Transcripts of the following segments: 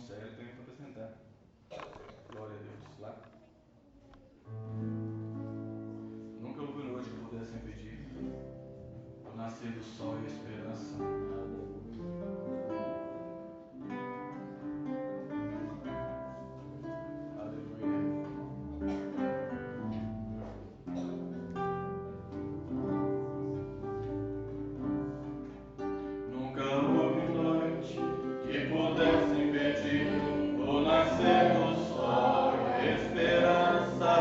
sério, tenho para apresentar. Glória a Deus. Lá. Nunca houve noite que pudesse impedir o nascer do sol e a esperança. Aleluia. Nunca houve noite que pudesse impedir o nascer do sol e a esperança.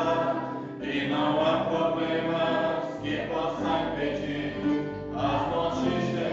E não há problemas que possam impedir as noites de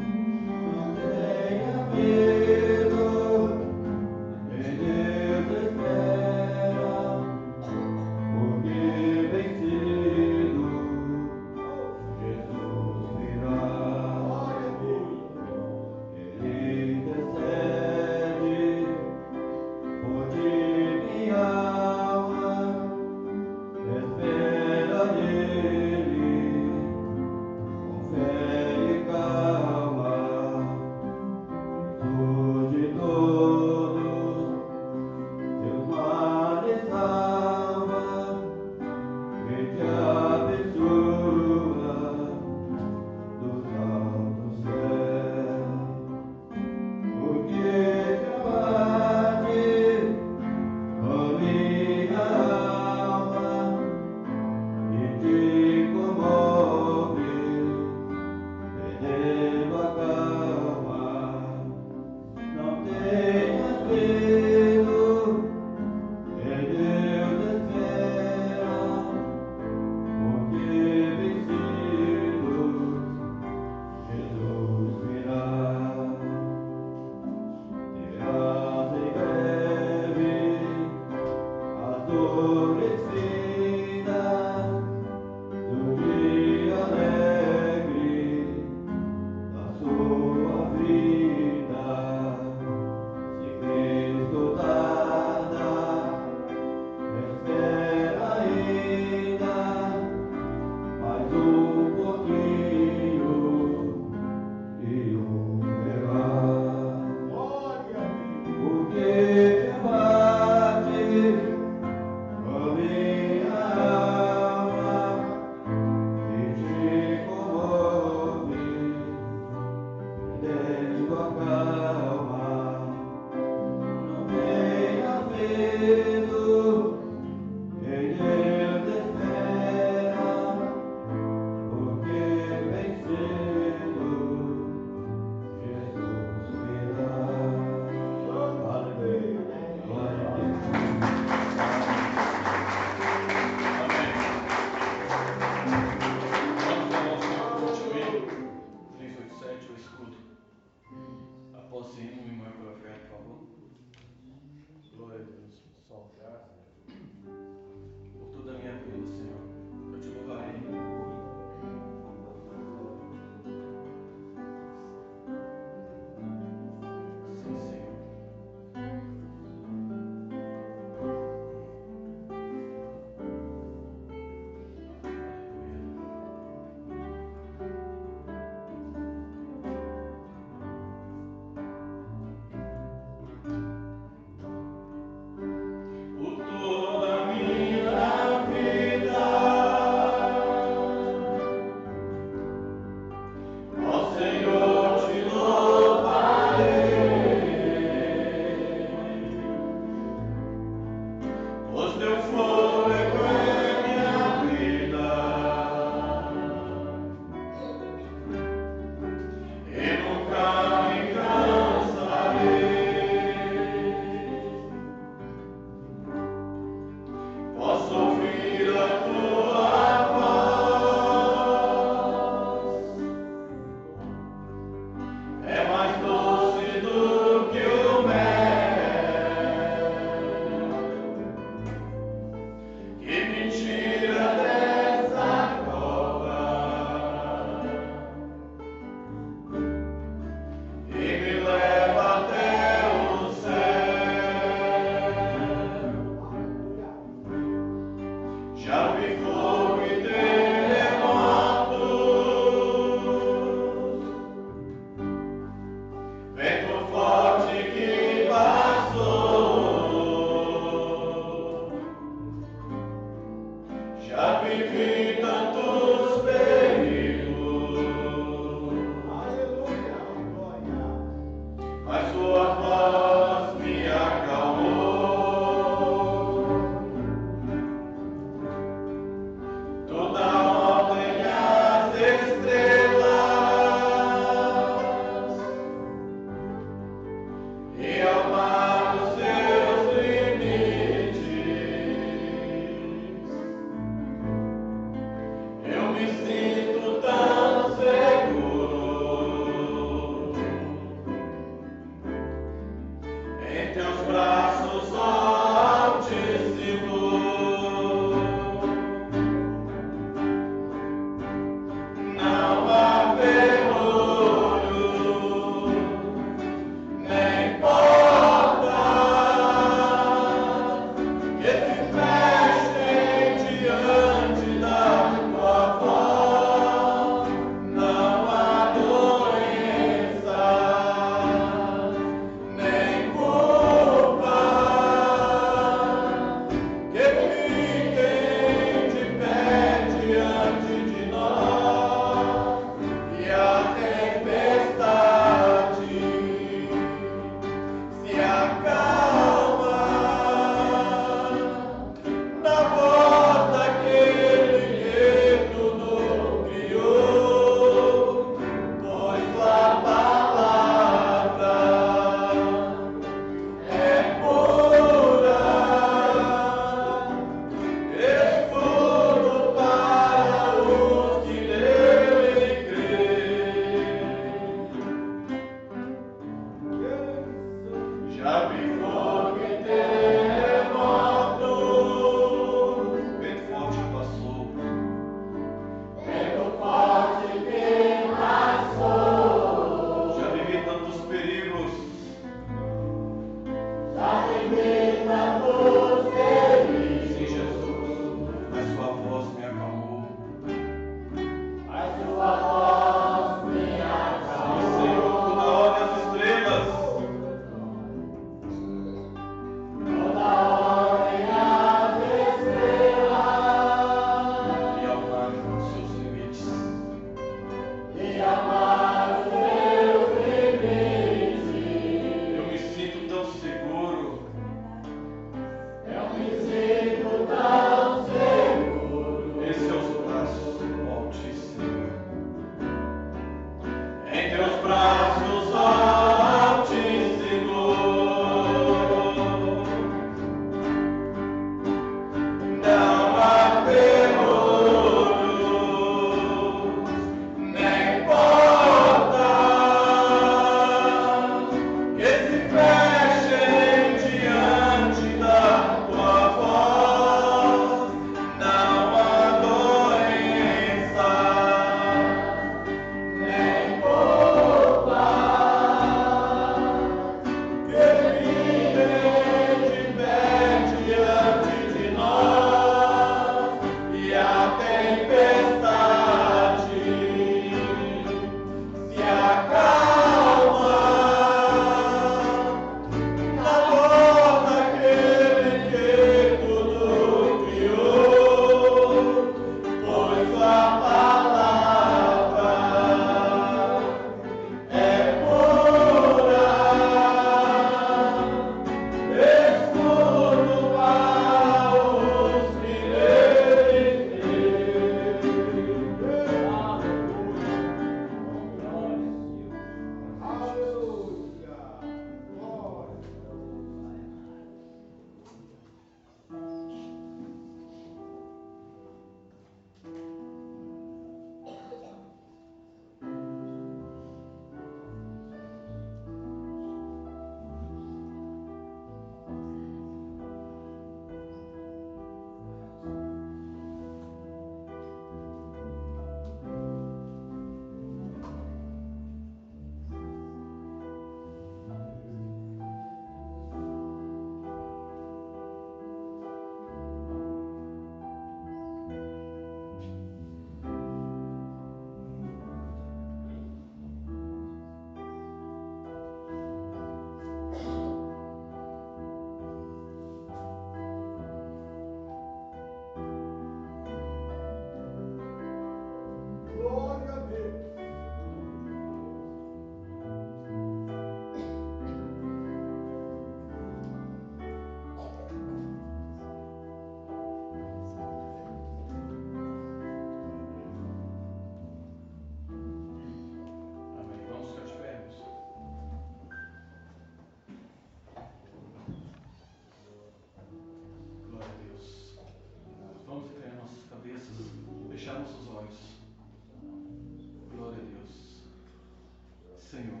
Senhor.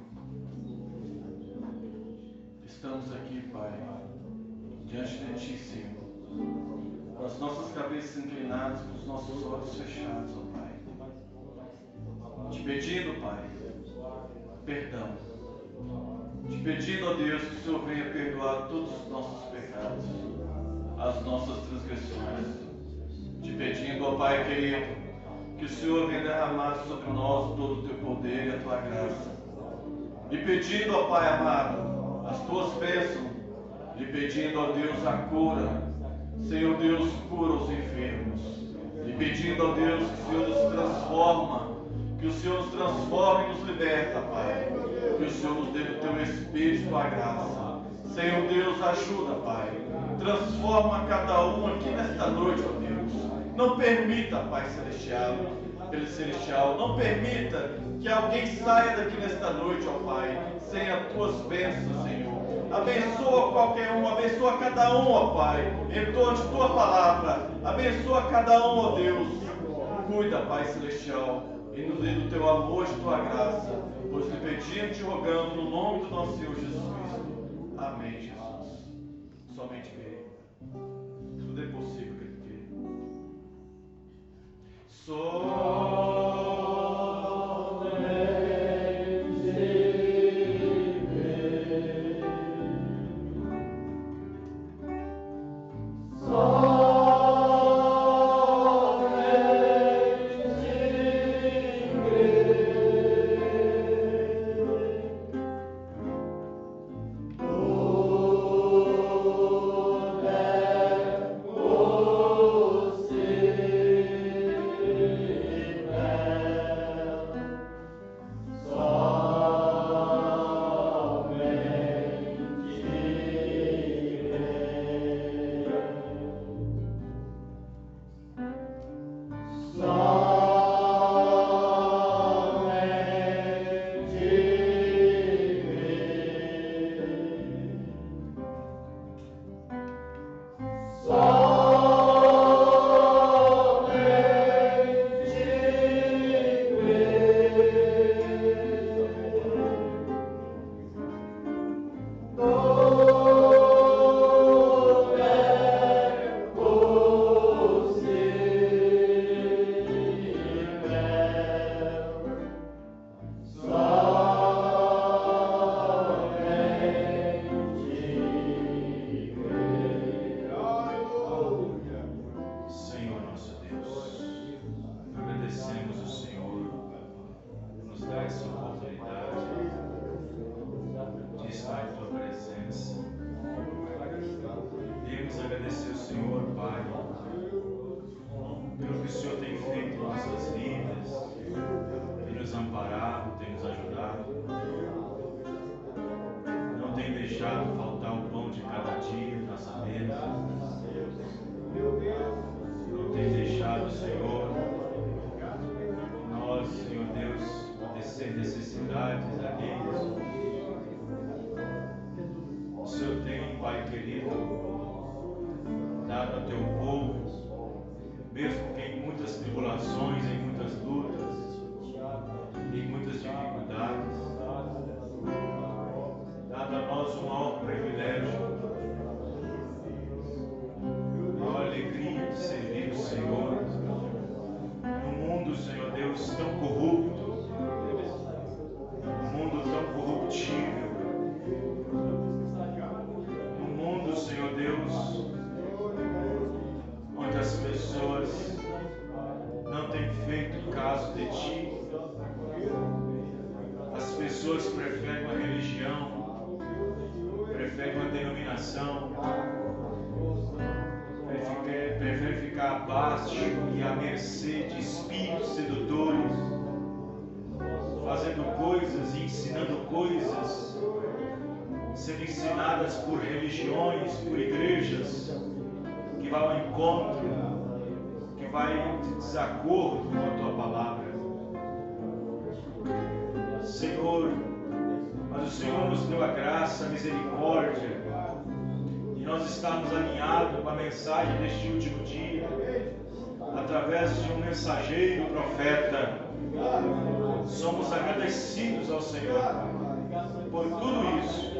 Estamos aqui, Pai, diante de Ti, Senhor, com as nossas cabeças inclinadas, com os nossos olhos fechados, ó Pai. Te pedindo, Pai, perdão. Te pedindo, ó Deus, que o Senhor venha perdoar todos os nossos pecados, as nossas transgressões. Te pedindo, ó Pai querido, que o Senhor venha derramar sobre nós todo o Teu poder e a Tua graça. E pedindo, ó Pai amado, as Tuas bênçãos. E pedindo, ó Deus, a cura. Senhor Deus, cura os enfermos. E pedindo, ó Deus, que o Senhor nos transforma. Que o Senhor nos transforme e nos liberta, Pai. Que o Senhor nos dê o Teu Espírito, a graça. Senhor Deus, ajuda, Pai. Transforma cada um aqui nesta noite, ó Deus. Não permita, Pai Celestial, não permita que alguém saia daqui nesta noite, ó Pai, sem as Tuas bênçãos, Senhor. Abençoa qualquer um, abençoa cada um, ó Pai, em torno de Tua palavra. Abençoa cada um, ó Deus. Cuida, Pai Celestial, e nos dê do Teu amor e de Tua graça, pois te pedimos e te rogamos no nome do nosso Senhor Jesus Cristo. Amém, Jesus. Somente creia. Tudo é possível que Ele queira. Sendo ensinadas por religiões, por igrejas que vai ao encontro, que vai de desacordo com a Tua palavra. Senhor, mas o Senhor nos deu a graça, a misericórdia, e nós estamos alinhados com a mensagem deste último dia, através de um mensageiro, profeta. Somos agradecidos ao Senhor por tudo isso.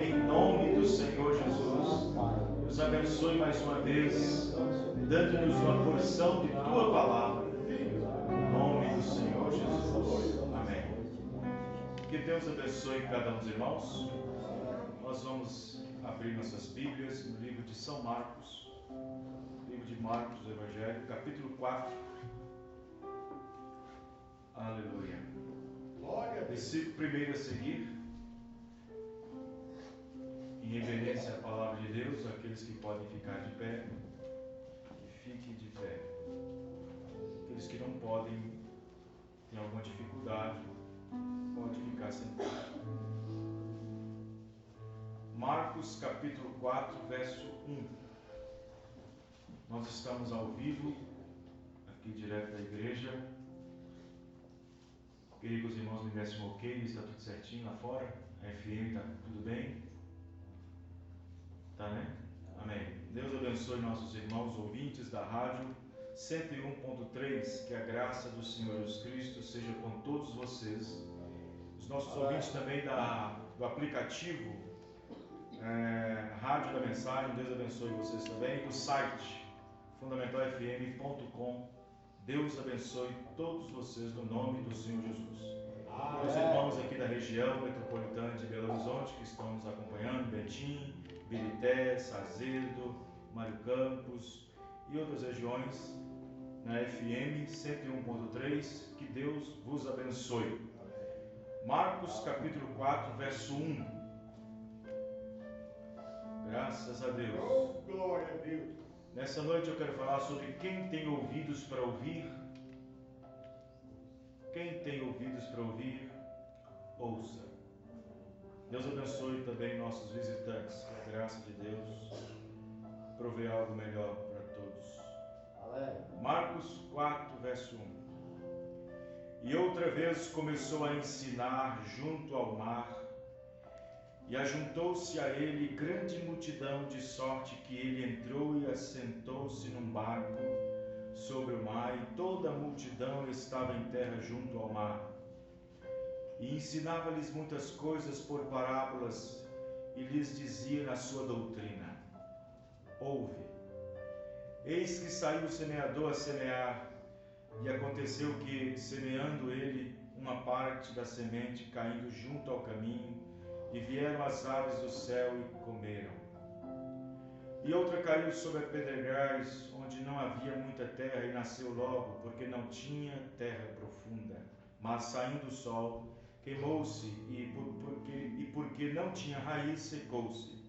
Em nome do Senhor Jesus, nos abençoe mais uma vez, dando-nos uma porção de Tua palavra. Em nome do Senhor Jesus. Amém. Que Deus abençoe cada um dos irmãos. Nós vamos abrir nossas Bíblias no livro de São Marcos, livro de Marcos, do Evangelho, capítulo 4. Aleluia. Versículo 1 a seguir. Em reverência à palavra de Deus, aqueles que podem ficar de pé, que fiquem de pé. Aqueles que não podem, têm alguma dificuldade, pode ficar sentado. Marcos capítulo 4, verso 1. Nós estamos ao vivo, aqui direto da igreja. Queria que os irmãos me dessem um ok, está tudo certinho lá fora? A FM está tudo bem? Tá, né? Amém. Deus abençoe nossos irmãos ouvintes da rádio 101.3, que a graça do Senhor Jesus Cristo seja com todos vocês. Os nossos ouvintes também do aplicativo Rádio da Mensagem, Deus abençoe vocês também. Do site fundamentalfm.com. Deus abençoe todos vocês no nome do Senhor Jesus. Os irmãos aqui da região metropolitana de Belo Horizonte que estão nos acompanhando, Betim, Birité, Sazedo, Mário Campos e outras regiões na FM 101.3, que Deus vos abençoe. Marcos capítulo 4, verso 1. Graças a Deus. Oh, glória a Deus. Nessa noite eu quero falar sobre quem tem ouvidos para ouvir. Quem tem ouvidos para ouvir, ouça. Deus abençoe também nossos visitantes. Que a graça de Deus provê algo melhor para todos. Marcos 4, verso 1. E outra vez começou a ensinar junto ao mar, e ajuntou-se a ele grande multidão, de sorte que ele entrou e assentou-se num barco sobre o mar, e toda a multidão estava em terra junto ao mar. E ensinava-lhes muitas coisas por parábolas, e lhes dizia na sua doutrina: ouve. Eis que saiu o semeador a semear, e aconteceu que, semeando ele, uma parte da semente caindo junto ao caminho, e vieram as aves do céu e comeram. E outra caiu sobre pedregais, onde não havia muita terra, e nasceu logo, porque não tinha terra profunda. Mas saindo o sol, queimou-se, e porque não tinha raiz, secou-se.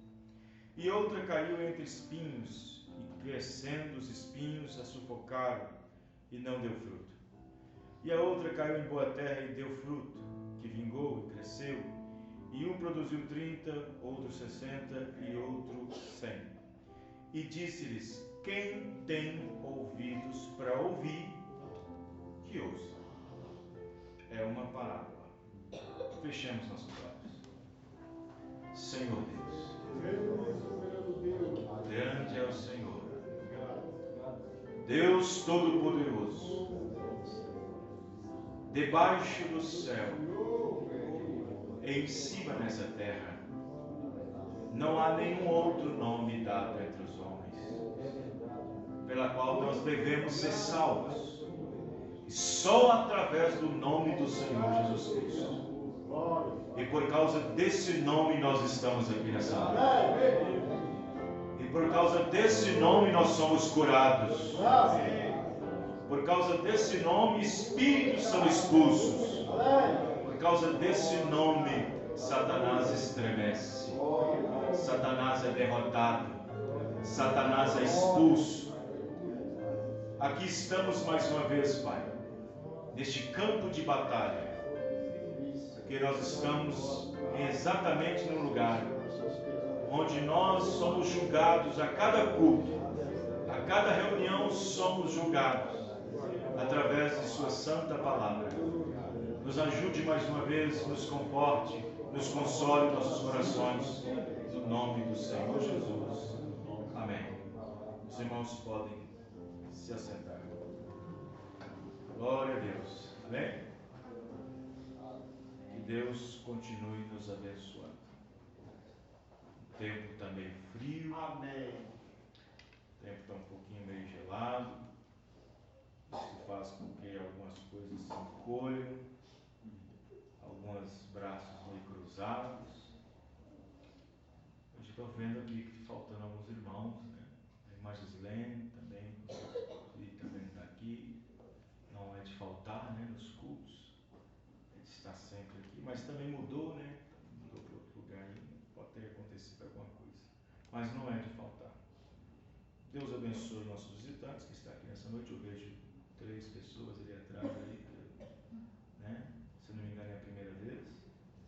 E outra caiu entre espinhos, e crescendo os espinhos a sufocaram, e não deu fruto. E a outra caiu em boa terra e deu fruto, que vingou e cresceu. E um produziu 30, outro 60 e outro 100. E disse-lhes: quem tem ouvidos para ouvir, que ouça. É uma parábola. Fechemos nossos olhos. Senhor Deus, grande é o Senhor, Deus Todo-Poderoso, debaixo do céu, em cima nessa terra, não há nenhum outro nome dado entre os homens, pela qual nós devemos ser salvos, e só através do nome do Senhor Jesus Cristo. E por causa desse nome nós estamos aqui nessa noite. E por causa desse nome nós somos curados. Por causa desse nome espíritos são expulsos. Por causa desse nome, Satanás estremece, Satanás é derrotado, Satanás é expulso. Aqui estamos mais uma vez, Pai, neste campo de batalha, porque nós estamos exatamente no lugar onde nós somos julgados a cada culto, a cada reunião somos julgados através de Sua Santa Palavra. Nos ajude mais uma vez, nos conforte, nos console nossos corações, no nome do Senhor Jesus. Amém. Os irmãos podem se assentar. Glória a Deus. Amém? Deus continue nos abençoando. O tempo está meio frio. Amém. O tempo está um pouquinho meio gelado. Isso faz com que algumas coisas se encolham, alguns braços meio cruzados. Hoje estou vendo aqui que faltando alguns irmãos, né? A irmã Gislene também, e também está aqui. Não é de faltar, né, nos cultos. Ele está sempre aqui, mas também mudou, né? Mudou para outro lugar aí. Pode ter acontecido alguma coisa. Mas não é de faltar. Deus abençoe nossos visitantes que estão aqui nessa noite. Eu vejo 3 pessoas ali atrás, ali, né? Se não me engano é a primeira vez.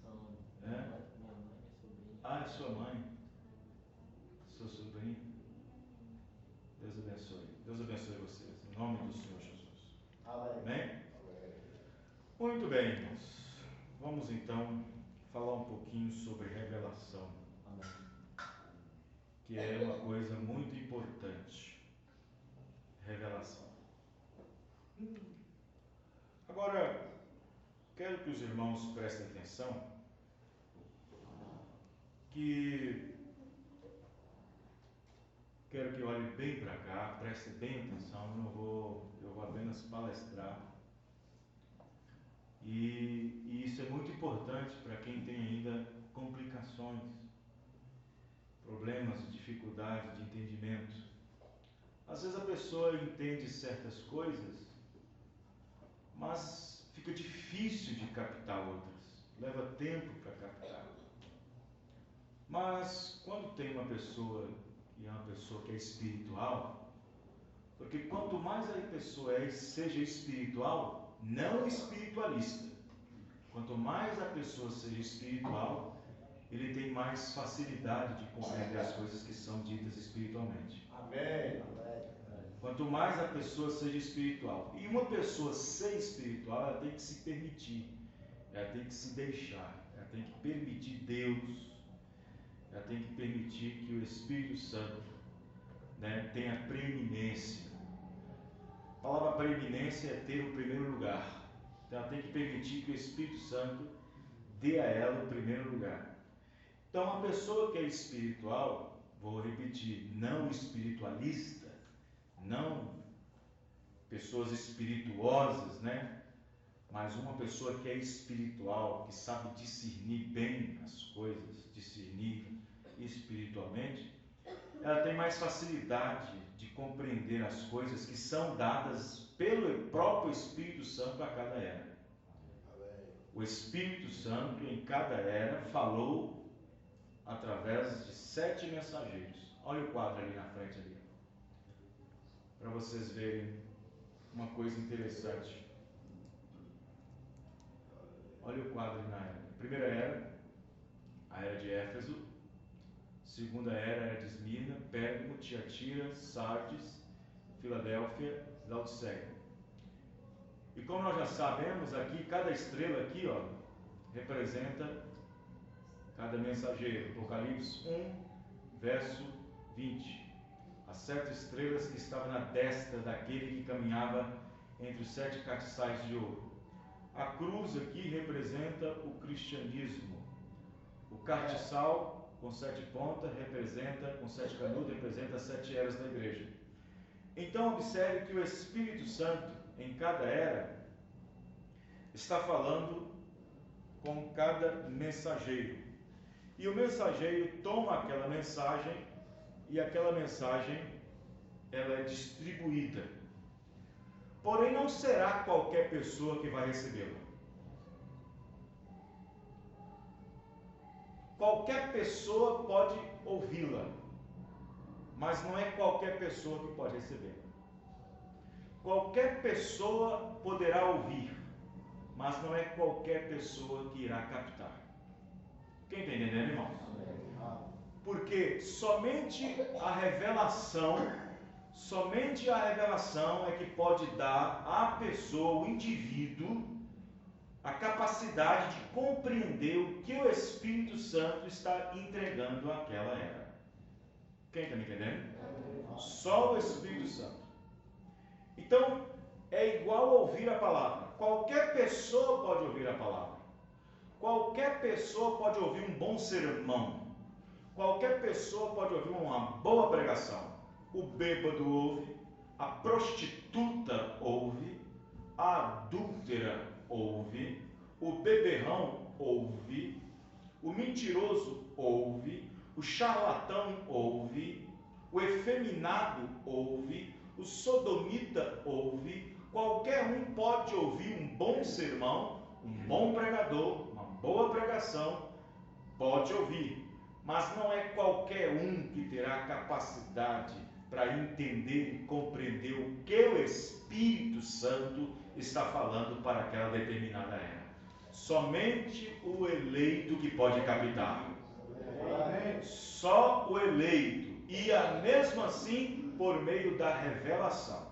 Minha mãe, minha sobrinha. Ah, é sua mãe. Seu sobrinho. Deus abençoe. Deus abençoe vocês. Em nome do Senhor Jesus. Amém? Muito bem, irmãos. Vamos então falar um pouquinho sobre revelação. Amém. Que é uma coisa muito importante. Revelação. Agora, quero que os irmãos prestem atenção quero que olhem bem para cá, prestem bem atenção, eu vou apenas palestrar. E isso é muito importante para quem tem ainda complicações, problemas, dificuldades de entendimento. Às vezes a pessoa entende certas coisas, mas fica difícil de captar outras, leva tempo para captar. Mas quando tem uma pessoa, e é uma pessoa que é espiritual, porque quanto mais a pessoa seja espiritual, não espiritualista, quanto mais a pessoa seja espiritual, ele tem mais facilidade de compreender as coisas que são ditas espiritualmente. Amém. Quanto mais a pessoa seja espiritual. E uma pessoa ser espiritual, ela tem que se permitir, ela tem que se deixar, ela tem que permitir Deus, ela tem que permitir que o Espírito Santo, né, tenha preeminência. A palavra preeminência é ter o primeiro lugar. Então ela tem que permitir que o Espírito Santo dê a ela o primeiro lugar. Então uma pessoa que é espiritual, vou repetir, não espiritualista, não pessoas espirituosas, né? Mas uma pessoa que é espiritual, que sabe discernir bem as coisas, discernir espiritualmente, ela tem mais facilidade de compreender as coisas que são dadas pelo próprio Espírito Santo a cada era. O Espírito Santo em cada era falou através de 7 mensageiros. Olha o quadro ali na frente ali, para vocês verem uma coisa interessante. Olha o quadro ali na era. Primeira era, a era de Éfeso. Segunda era, a era de Esmirna, Pérgamo, Tiatira, Sardes, Filadélfia, Laodiceia. E como nós já sabemos aqui, cada estrela aqui, ó, representa cada mensageiro. Apocalipse 1, verso 20. As 7 estrelas que estavam na destra daquele que caminhava entre os 7 castiçais de ouro. A cruz aqui representa o cristianismo. O castiçal com 7 pontas representa, com 7 canudos, representa as 7 eras da igreja. Então observe que o Espírito Santo, em cada era, está falando com cada mensageiro. E o mensageiro toma aquela mensagem e aquela mensagem ela é distribuída. Porém, não será qualquer pessoa que vai recebê-la. Qualquer pessoa pode ouvi-la, mas não é qualquer pessoa que pode recebê-la. Qualquer pessoa poderá ouvir, mas não é qualquer pessoa que irá captar. Quem está entendendo, irmãos? Porque somente a revelação é que pode dar à pessoa, o indivíduo, a capacidade de compreender o que o Espírito Santo está entregando àquela era. Quem está me entendendo? Só o Espírito Santo. Então, é igual ouvir a palavra. Qualquer pessoa pode ouvir a palavra. Qualquer pessoa pode ouvir um bom sermão. Qualquer pessoa pode ouvir uma boa pregação. O bêbado ouve, a prostituta ouve, a adúltera ouve, o beberrão ouve, o mentiroso ouve, o charlatão ouve, o efeminado ouve, o sodomita ouve. Qualquer um pode ouvir um bom sermão, um bom pregador, uma boa pregação, pode ouvir. Mas não é qualquer um que terá capacidade para entender e compreender o que o Espírito Santo está falando para aquela determinada era. Somente o eleito que pode captar. Só o eleito. E mesmo assim por meio da revelação.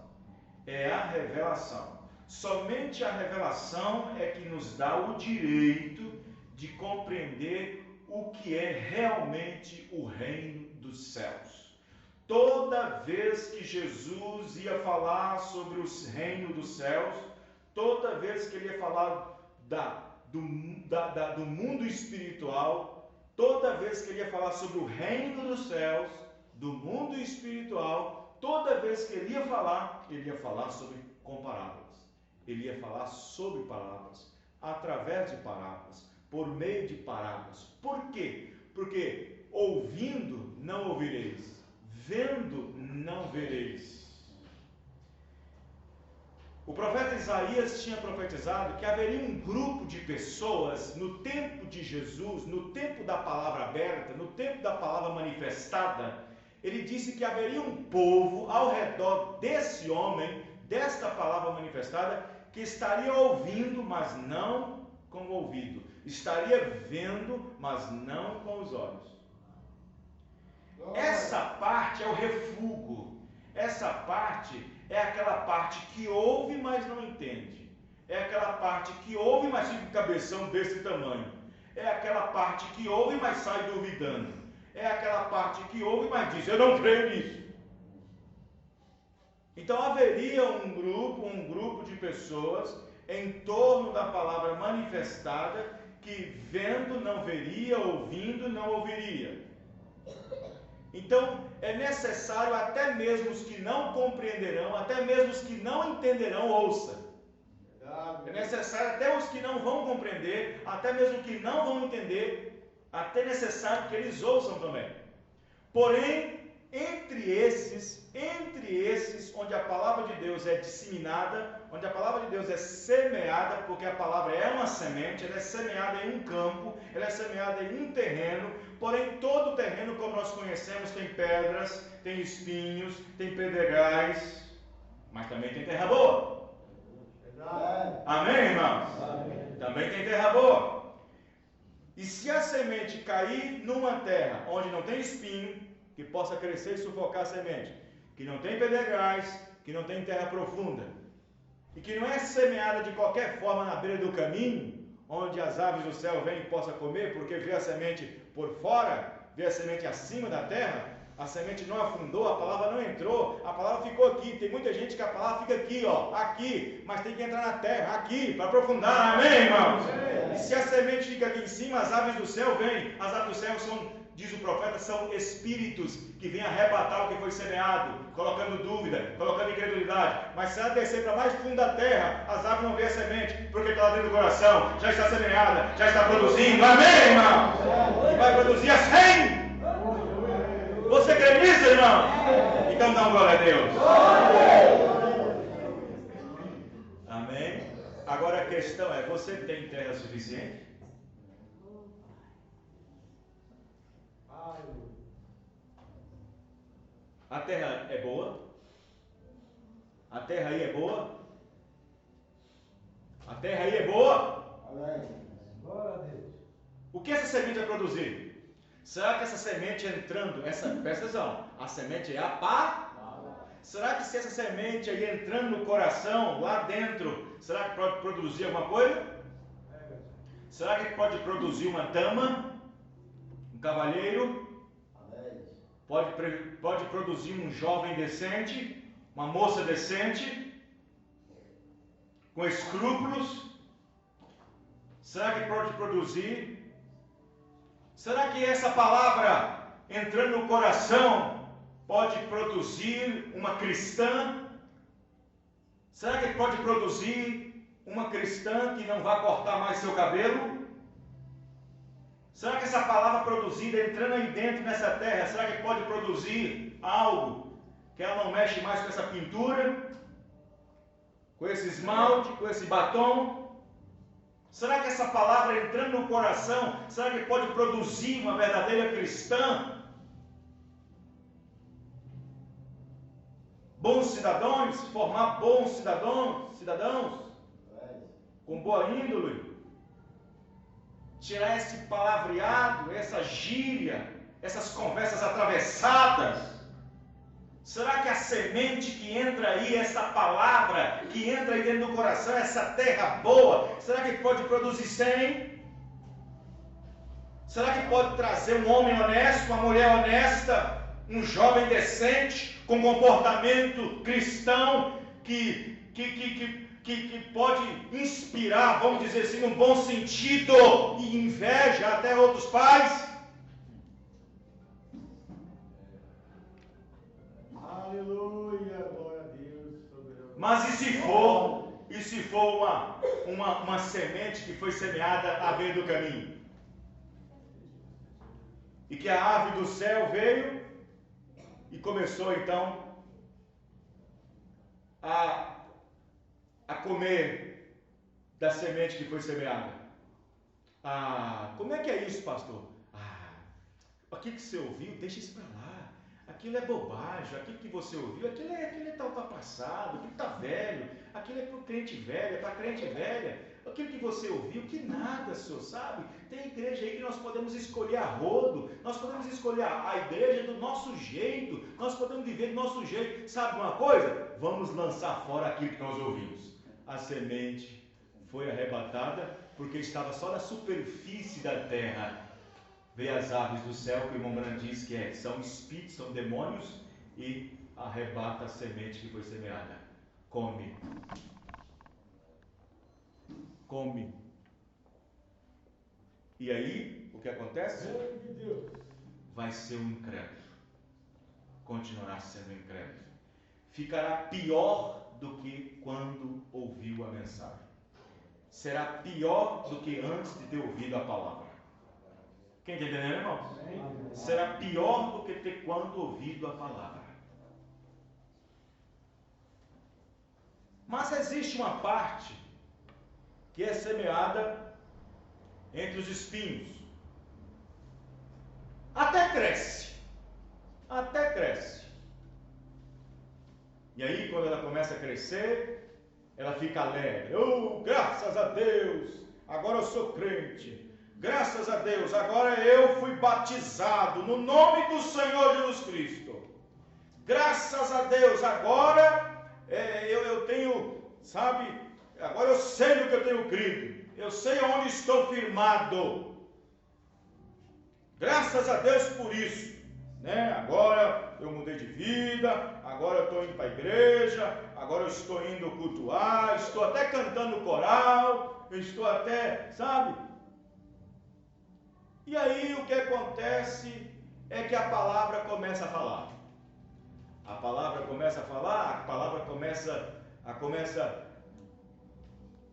É a revelação. Somente a revelação é que nos dá o direito de compreender o que é realmente o reino dos céus. Toda vez que Jesus ia falar sobre o reino dos céus, toda vez que ele ia falar do mundo espiritual, toda vez que ele ia falar sobre o reino dos céus, do mundo espiritual, toda vez que ele ia falar sobre parábolas. Ele ia falar sobre parábolas, através de parábolas, por meio de parábolas. Por quê? Porque ouvindo não ouvireis, vendo não vereis. O profeta Isaías tinha profetizado que haveria um grupo de pessoas no tempo de Jesus, no tempo da palavra aberta, no tempo da palavra manifestada. Ele disse que haveria um povo ao redor desse homem, desta palavra manifestada, que estaria ouvindo, mas não com o ouvido. Estaria vendo, mas não com os olhos. Essa parte é o refúgio. Essa parte é aquela parte que ouve, mas não entende. É aquela parte que ouve, mas fica com o cabeção desse tamanho. É aquela parte que ouve, mas sai duvidando. É aquela parte que ouve, mas diz, eu não creio nisso. Então haveria um grupo de pessoas em torno da palavra manifestada, que vendo não veria, ouvindo não ouviria. Então é necessário até mesmo os que não compreenderão, até mesmo os que não entenderão, ouça. É necessário até os que não vão compreender, até mesmo que não vão entender, até necessário que eles ouçam também. Porém, entre esses, onde a palavra de Deus é disseminada, onde a palavra de Deus é semeada, porque a palavra é uma semente, ela é semeada em um campo, ela é semeada em um terreno, porém todo terreno, como nós conhecemos, tem pedras, tem espinhos, tem pedregais, mas também tem terra boa. Amém, irmãos? Também tem terra boa. E se a semente cair numa terra onde não tem espinho, que possa crescer e sufocar a semente, que não tem pedregais, que não tem terra profunda, e que não é semeada de qualquer forma na beira do caminho, onde as aves do céu vêm e possam comer, porque vê a semente por fora, vê a semente acima da terra, a semente não afundou, a palavra não entrou, a palavra ficou aqui. Tem muita gente que a palavra fica aqui, ó, aqui, mas tem que entrar na terra, aqui, para aprofundar, amém, irmãos? E se a semente fica aqui em cima, as aves do céu vêm, as aves do céu são, diz o profeta, são espíritos que vêm arrebatar o que foi semeado, colocando dúvida, colocando incredulidade. Mas se ela descer para mais fundo da terra, as aves não veem a semente, porque está lá dentro do coração, já está semeada, já está produzindo, amém, irmão? E vai produzir a 100. Você crê nisso, irmão? Então dá uma glória a Deus. Amém? Agora a questão é, você tem terra suficiente? A terra é boa? A terra aí é boa? A terra aí é boa? Glória a Deus. O que essa semente vai produzir? Será que essa semente entrando, presta atenção, a semente é a palavra? Será que se essa semente aí entrando no coração, lá dentro, será que pode produzir alguma coisa? Será que pode produzir uma dama? Um cavalheiro? Pode produzir um jovem decente? Uma moça decente? Com escrúpulos? Será que pode produzir? Será que essa palavra entrando no coração pode produzir uma cristã? Será que pode produzir uma cristã que não vai cortar mais seu cabelo? Será que essa palavra produzida, entrando aí dentro nessa terra, será que pode produzir algo que ela não mexe mais com essa pintura, com esse esmalte, com esse batom? Será que essa palavra entrando no coração, será que pode produzir uma verdadeira cristã? Bons cidadãos, formar bons cidadãos com boa índole, tirar esse palavreado, essa gíria, essas conversas atravessadas. Será que a semente que entra aí, essa palavra que entra aí dentro do coração, essa terra boa, será que pode produzir 100? Será que pode trazer um homem honesto, uma mulher honesta, um jovem decente, com comportamento cristão, que pode inspirar, vamos dizer assim, num bom sentido, e inveja até outros pais? Aleluia, glória a Deus. Mas e se for uma semente que foi semeada à beira do caminho? E que a ave do céu veio e começou então a comer da semente que foi semeada. Como é que é isso, pastor? Aquilo que você ouviu, deixa isso para lá. Aquilo é bobagem, aquilo que você ouviu, aquilo é tal passado, aquilo está velho, aquilo é para o crente velho, é para a crente velha. Aquilo que você ouviu, que nada, senhor, sabe? Tem igreja aí que nós podemos escolher a rodo, nós podemos escolher a igreja do nosso jeito, nós podemos viver do nosso jeito. Sabe uma coisa? Vamos lançar fora aquilo que nós ouvimos. A semente foi arrebatada porque estava só na superfície da terra. Veio as aves do céu, que o irmão Branco diz que são espíritos, são demônios, e arrebata a semente que foi semeada. Come. E aí, o que acontece? Vai ser um incrédulo. Continuará sendo incrédulo. Ficará pior do que quando ouviu a mensagem. Será pior do que antes de ter ouvido a palavra. Quem está entendendo, irmãos? Será pior do que ter quando ouvido a palavra. Mas existe uma parte que é semeada entre os espinhos. Até cresce. E aí, quando ela começa a crescer, ela fica alegre. Graças a Deus, agora eu sou crente. Graças a Deus, agora eu fui batizado no nome do Senhor Jesus Cristo. Graças a Deus, agora eu tenho, sabe, agora eu sei no que eu tenho crido. Eu sei onde estou firmado. Graças a Deus por isso. Agora eu mudei de vida, agora eu estou indo para a igreja, agora eu estou indo cultuar, estou até cantando coral, estou até, sabe? E aí o que acontece é que a palavra começa a falar. A palavra começa a falar, a palavra começa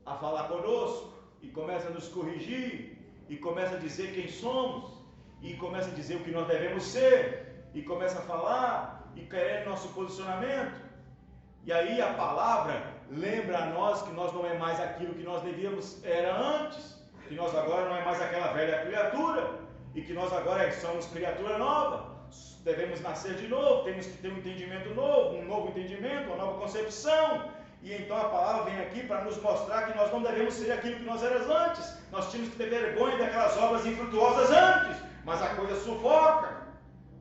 a falar conosco, e começa a nos corrigir, e começa a dizer quem somos, e começa a dizer o que nós devemos ser, e começa a falar, e querer nosso posicionamento. E aí a palavra lembra a nós que nós não é mais aquilo que nós devíamos era antes. Que nós agora não é mais aquela velha criatura, e que nós agora somos criatura nova, devemos nascer de novo, temos que ter um entendimento novo, um novo entendimento, uma nova concepção. E então a palavra vem aqui para nos mostrar que nós não devemos ser aquilo que nós éramos antes. Nós tínhamos que ter vergonha daquelas obras infrutuosas antes, mas a coisa sufoca,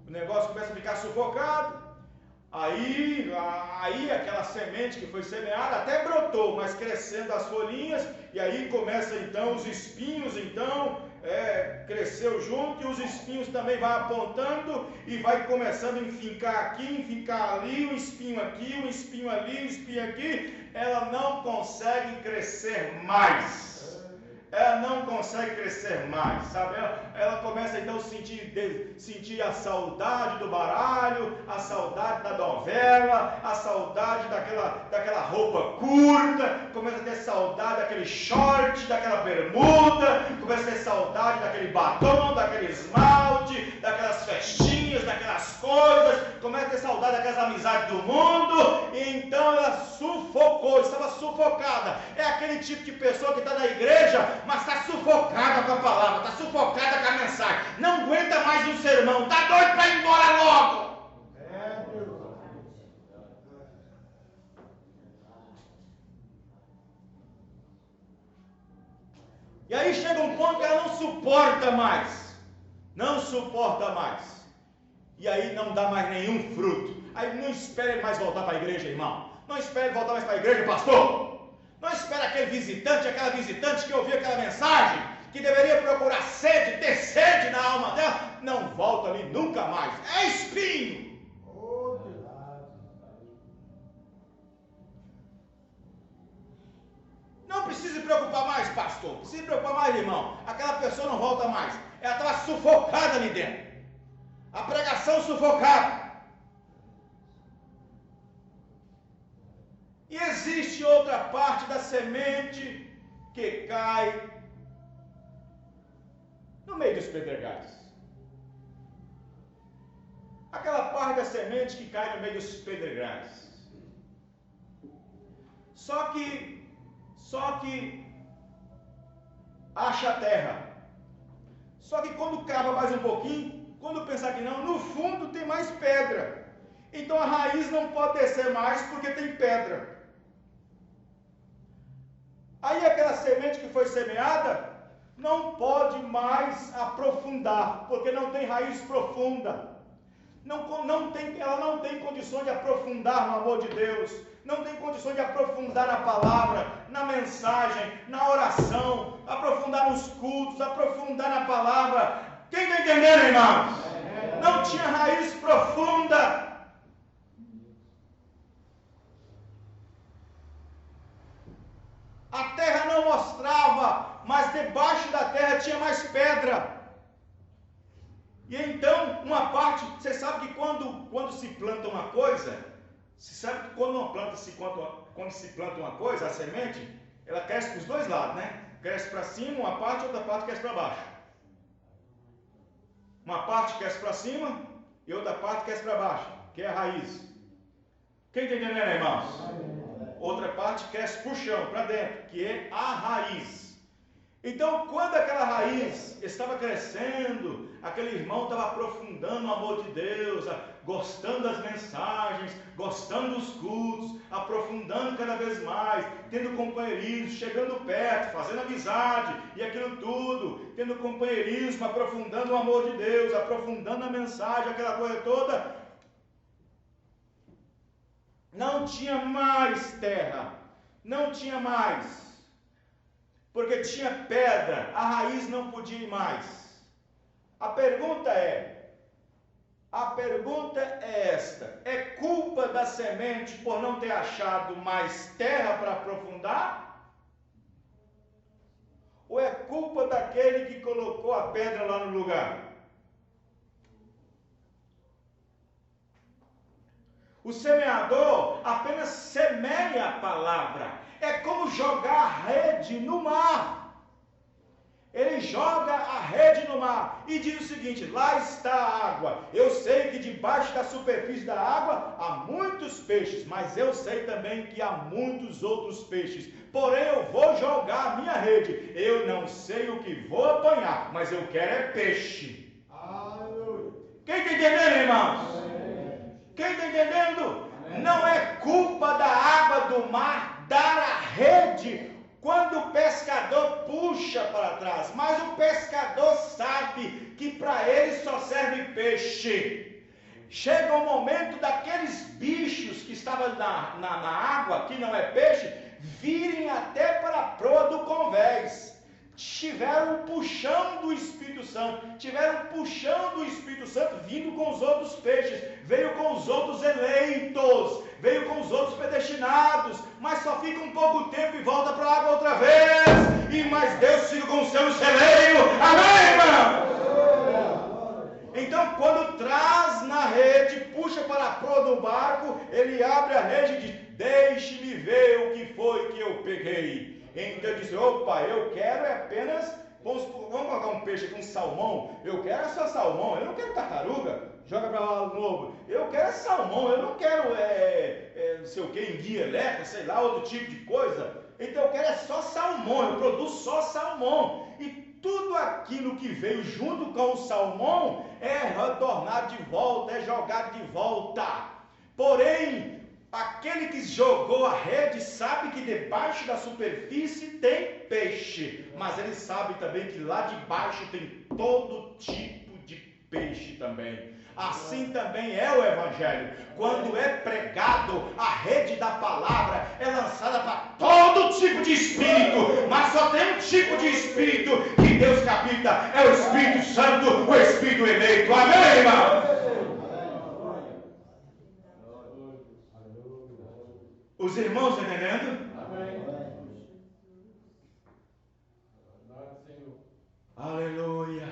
o negócio começa a ficar sufocado. Aí aquela semente que foi semeada até brotou, mas crescendo as folhinhas, e aí começa então os espinhos, cresceu junto, e os espinhos também vai apontando, e vai começando a enfincar aqui, enfincar ali, um espinho aqui, um espinho ali, um espinho aqui. Ela não consegue crescer mais. ela não consegue crescer mais, sabe? Ela começa então a sentir a saudade do baralho, a saudade da novela, a saudade daquela roupa curta, começa a ter saudade daquele short, daquela bermuda, começa a ter saudade daquele batom, daquele esmalte, daquelas festinhas, daquelas coisas, começa a ter saudade daquelas amizades do mundo, e então ela estava sufocada. É aquele tipo de pessoa que está na igreja, mas está sufocada com a palavra, está sufocada com a mensagem, não aguenta mais um sermão, está doido para ir embora logo. E aí chega um ponto que ela não suporta mais, e aí não dá mais nenhum fruto. Aí não espere mais voltar para a igreja, irmão, não espere voltar mais para a igreja, pastor. Não espera aquele visitante, aquela visitante que ouviu aquela mensagem, que deveria procurar sede, ter sede na alma dela, não volta ali nunca mais. É espinho. Não precisa se preocupar mais, pastor. Precisa se preocupar mais, irmão. Aquela pessoa não volta mais. Ela estava sufocada ali dentro. A pregação sufocada. E existe outra parte da semente que cai no meio dos pedregais. Aquela parte da semente que cai no meio dos pedregais. Só que acha a terra. Só que quando cava mais um pouquinho, quando pensar que não, no fundo tem mais pedra. Então a raiz não pode descer mais porque tem pedra. Aí aquela semente que foi semeada não pode mais aprofundar, porque não tem raiz profunda. Ela não tem condições de aprofundar no amor de Deus, não tem condições de aprofundar na palavra, na mensagem, na oração, aprofundar nos cultos, aprofundar na palavra. Quem está entendendo, irmãos? Não tinha raiz profunda. A terra não mostrava, mas debaixo da terra tinha mais pedra. E então, uma parte, você sabe que quando se planta uma coisa, você sabe que quando se planta uma coisa, a semente, ela cresce para os dois lados, né? Cresce para cima, uma parte, outra parte cresce para baixo. Uma parte cresce para cima e outra parte cresce para baixo, que é a raiz. Quem está entendendo, irmãos? Outra parte cresce para o chão, para dentro, que é a raiz. Então, quando aquela raiz estava crescendo, aquele irmão estava aprofundando o amor de Deus, gostando das mensagens, gostando dos cultos, aprofundando cada vez mais, tendo companheirismo, chegando perto, fazendo amizade e aquilo tudo, tendo companheirismo, aprofundando o amor de Deus, aprofundando a mensagem, aquela coisa toda. Não tinha mais terra, não tinha mais, porque tinha pedra, a raiz não podia ir mais. A pergunta é esta: é culpa da semente por não ter achado mais terra para aprofundar? Ou é culpa daquele que colocou a pedra lá no lugar? O semeador apenas semeia a palavra. É como jogar a rede no mar. Ele joga a rede no mar e diz o seguinte: lá está a água. Eu sei que debaixo da superfície da água há muitos peixes, mas eu sei também que há muitos outros peixes. Porém eu vou jogar a minha rede. Eu não sei o que vou apanhar, mas eu quero é peixe. Aleluia. Quem está entendendo, irmãos? Quem está entendendo? Não é culpa da água do mar dar a rede quando o pescador puxa para trás, mas o pescador sabe que para ele só serve peixe. Chega o momento daqueles bichos que estavam na água, que não é peixe, virem até para a proa do convés. Tiveram um puxão do Espírito Santo, vindo com os outros peixes, veio com os outros eleitos, veio com os outros predestinados, mas só fica um pouco tempo e volta para a água outra vez, e mais Deus fica com o seu celeiro. Amém, irmão? Então, quando traz na rede, puxa para a proa do barco, ele abre a rede e diz: deixe-me ver o que foi que eu peguei. Então ele diz: opa, eu quero é apenas, vamos colocar um peixe aqui, um salmão, eu quero é só salmão, eu não quero tartaruga, joga para lá de novo, eu quero é salmão, eu não quero não sei o que, enguia elétrica, sei lá, outro tipo de coisa. Então eu quero é só salmão, eu produzo só salmão. E tudo aquilo que veio junto com o salmão é retornado de volta, é jogado de volta. Porém, aquele que jogou a rede sabe que debaixo da superfície tem peixe, mas ele sabe também que lá debaixo tem todo tipo de peixe também. Assim também é o Evangelho. Quando é pregado, a rede da palavra é lançada para todo tipo de espírito, mas só tem um tipo de espírito que Deus capita, é o Espírito Santo, o Espírito eleito. Amém, irmão? Os irmãos estão entendendo? Aleluia.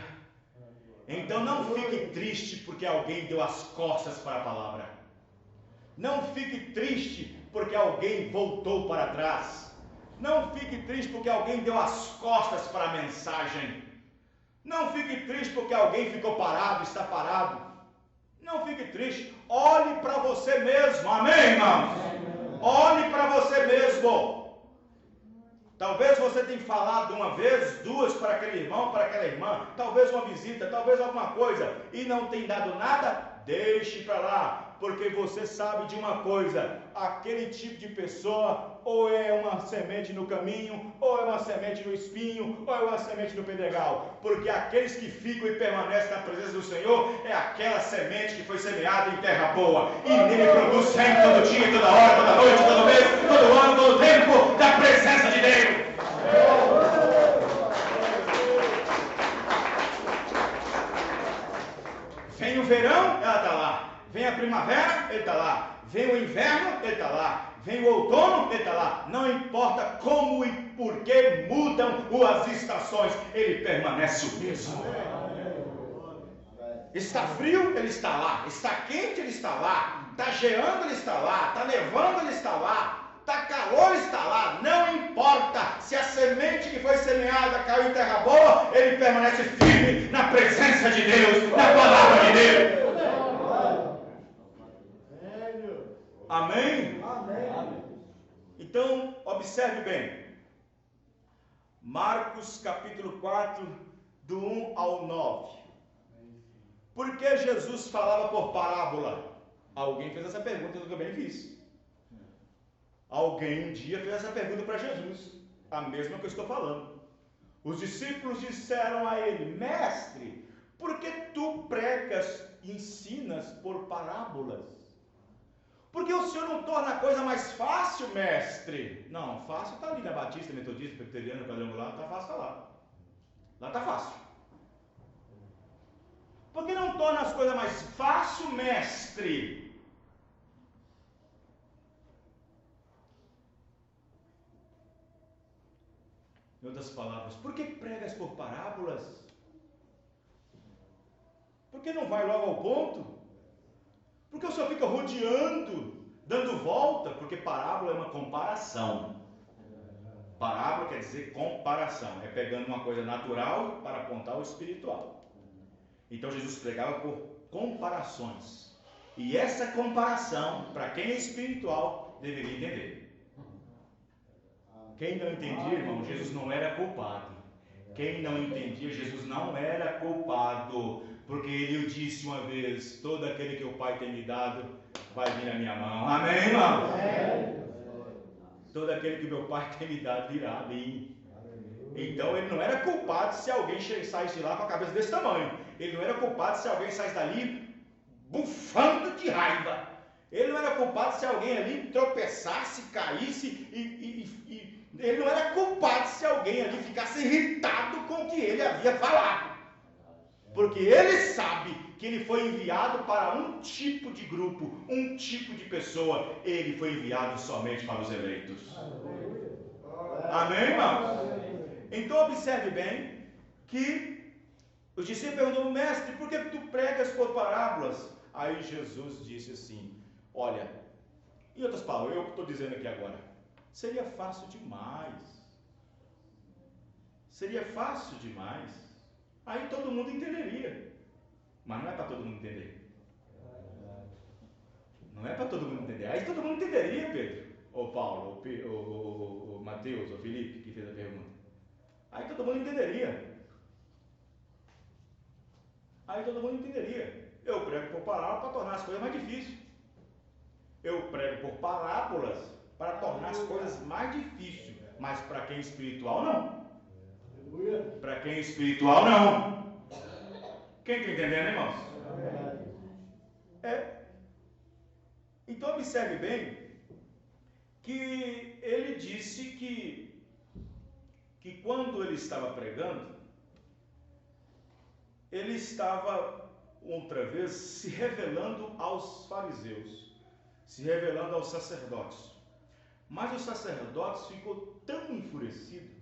Então não fique triste porque alguém deu as costas para a palavra. Não fique triste porque alguém voltou para trás. Não fique triste porque alguém deu as costas para a mensagem. Não fique triste porque alguém ficou parado, está parado. Não fique triste. Olhe para você mesmo. Amém, irmãos? Olhe para você mesmo. Talvez você tenha falado uma vez, duas para aquele irmão, para aquela irmã, talvez uma visita, talvez alguma coisa, e não tem dado nada, deixe para lá, porque você sabe de uma coisa: aquele tipo de pessoa ou é uma semente no caminho, ou é uma semente no espinho, ou é uma semente no pedregal, porque aqueles que ficam e permanecem na presença do Senhor é aquela semente que foi semeada em terra boa, e nele produz sempre, todo dia, toda hora, toda noite, todo mês, todo ano, todo tempo, da presença de Deus. Vem o verão, ela está lá. Vem a primavera, ele está lá. Vem o inverno, ele está lá. Vem o outono, ele está lá. Não importa como e por que mudam as estações, ele permanece o mesmo. Está frio, ele está lá. Está quente, ele está lá. Está geando, ele está lá. Está nevando, ele está lá. Está calor, está lá. Não importa se a semente que foi semeada caiu em terra boa, ele permanece firme na presença de Deus, na palavra de Deus. Amém? Então, observe bem. Marcos capítulo 4, do 1 ao 9. Por que Jesus falava por parábola? Alguém fez essa pergunta, eu também fiz. Alguém um dia fez essa pergunta para Jesus, a mesma que eu estou falando. Os discípulos disseram a ele: mestre, por que tu pregas e ensinas por parábolas? Porque o senhor não torna a coisa mais fácil, mestre? Não, fácil está ali na Batista, Metodista, Presbiteriana, Quadrangular, está fácil lá. Lá está fácil. Por que não torna as coisas mais fácil, mestre? Em outras palavras, por que pregas por parábolas? Por que não vai logo ao ponto? Por que o senhor fica rodeando, dando volta? Porque parábola é uma comparação. Parábola quer dizer comparação. É pegando uma coisa natural para apontar o espiritual. Então Jesus pregava por comparações. E essa comparação, para quem é espiritual, deveria entender. Quem não entendia, irmão, Jesus não era culpado. Quem não entendia, Jesus não era culpado. Porque ele disse uma vez: todo aquele que o Pai tem me dado vai vir na minha mão. Amém, irmão? Todo aquele que meu Pai tem me dado virá a mim. Então ele não era culpado se alguém saísse de lá com a cabeça desse tamanho. Ele não era culpado se alguém saísse dali bufando de raiva. Ele não era culpado se alguém ali tropeçasse, caísse ele não era culpado se alguém ali ficasse irritado com o que ele havia falado. Porque ele sabe que ele foi enviado para um tipo de grupo, um tipo de pessoa. Ele foi enviado somente para os eleitos. Amém, irmãos? Então observe bem que os discípulos perguntam, mestre, por que tu pregas por parábolas? Aí Jesus disse assim, olha, em outras palavras, eu estou dizendo aqui agora, seria fácil demais. Seria fácil demais. Aí todo mundo entenderia. Mas não é para todo mundo entender. Não é para todo mundo entender. Aí todo mundo entenderia, Pedro, ou Paulo, ou Mateus, ou Felipe, que fez a pergunta. Aí todo mundo entenderia. Aí todo mundo entenderia. Eu prego por parábolas para tornar as coisas mais difíceis. Eu prego por parábolas para tornar as coisas mais difíceis. Mas para quem é espiritual, não. Para quem é espiritual, não. Quem está entendendo, irmãos? Então observe bem que ele disse que quando ele estava pregando, ele estava outra vez se revelando aos fariseus, se revelando aos sacerdotes. Mas os sacerdotes ficou tão enfurecido,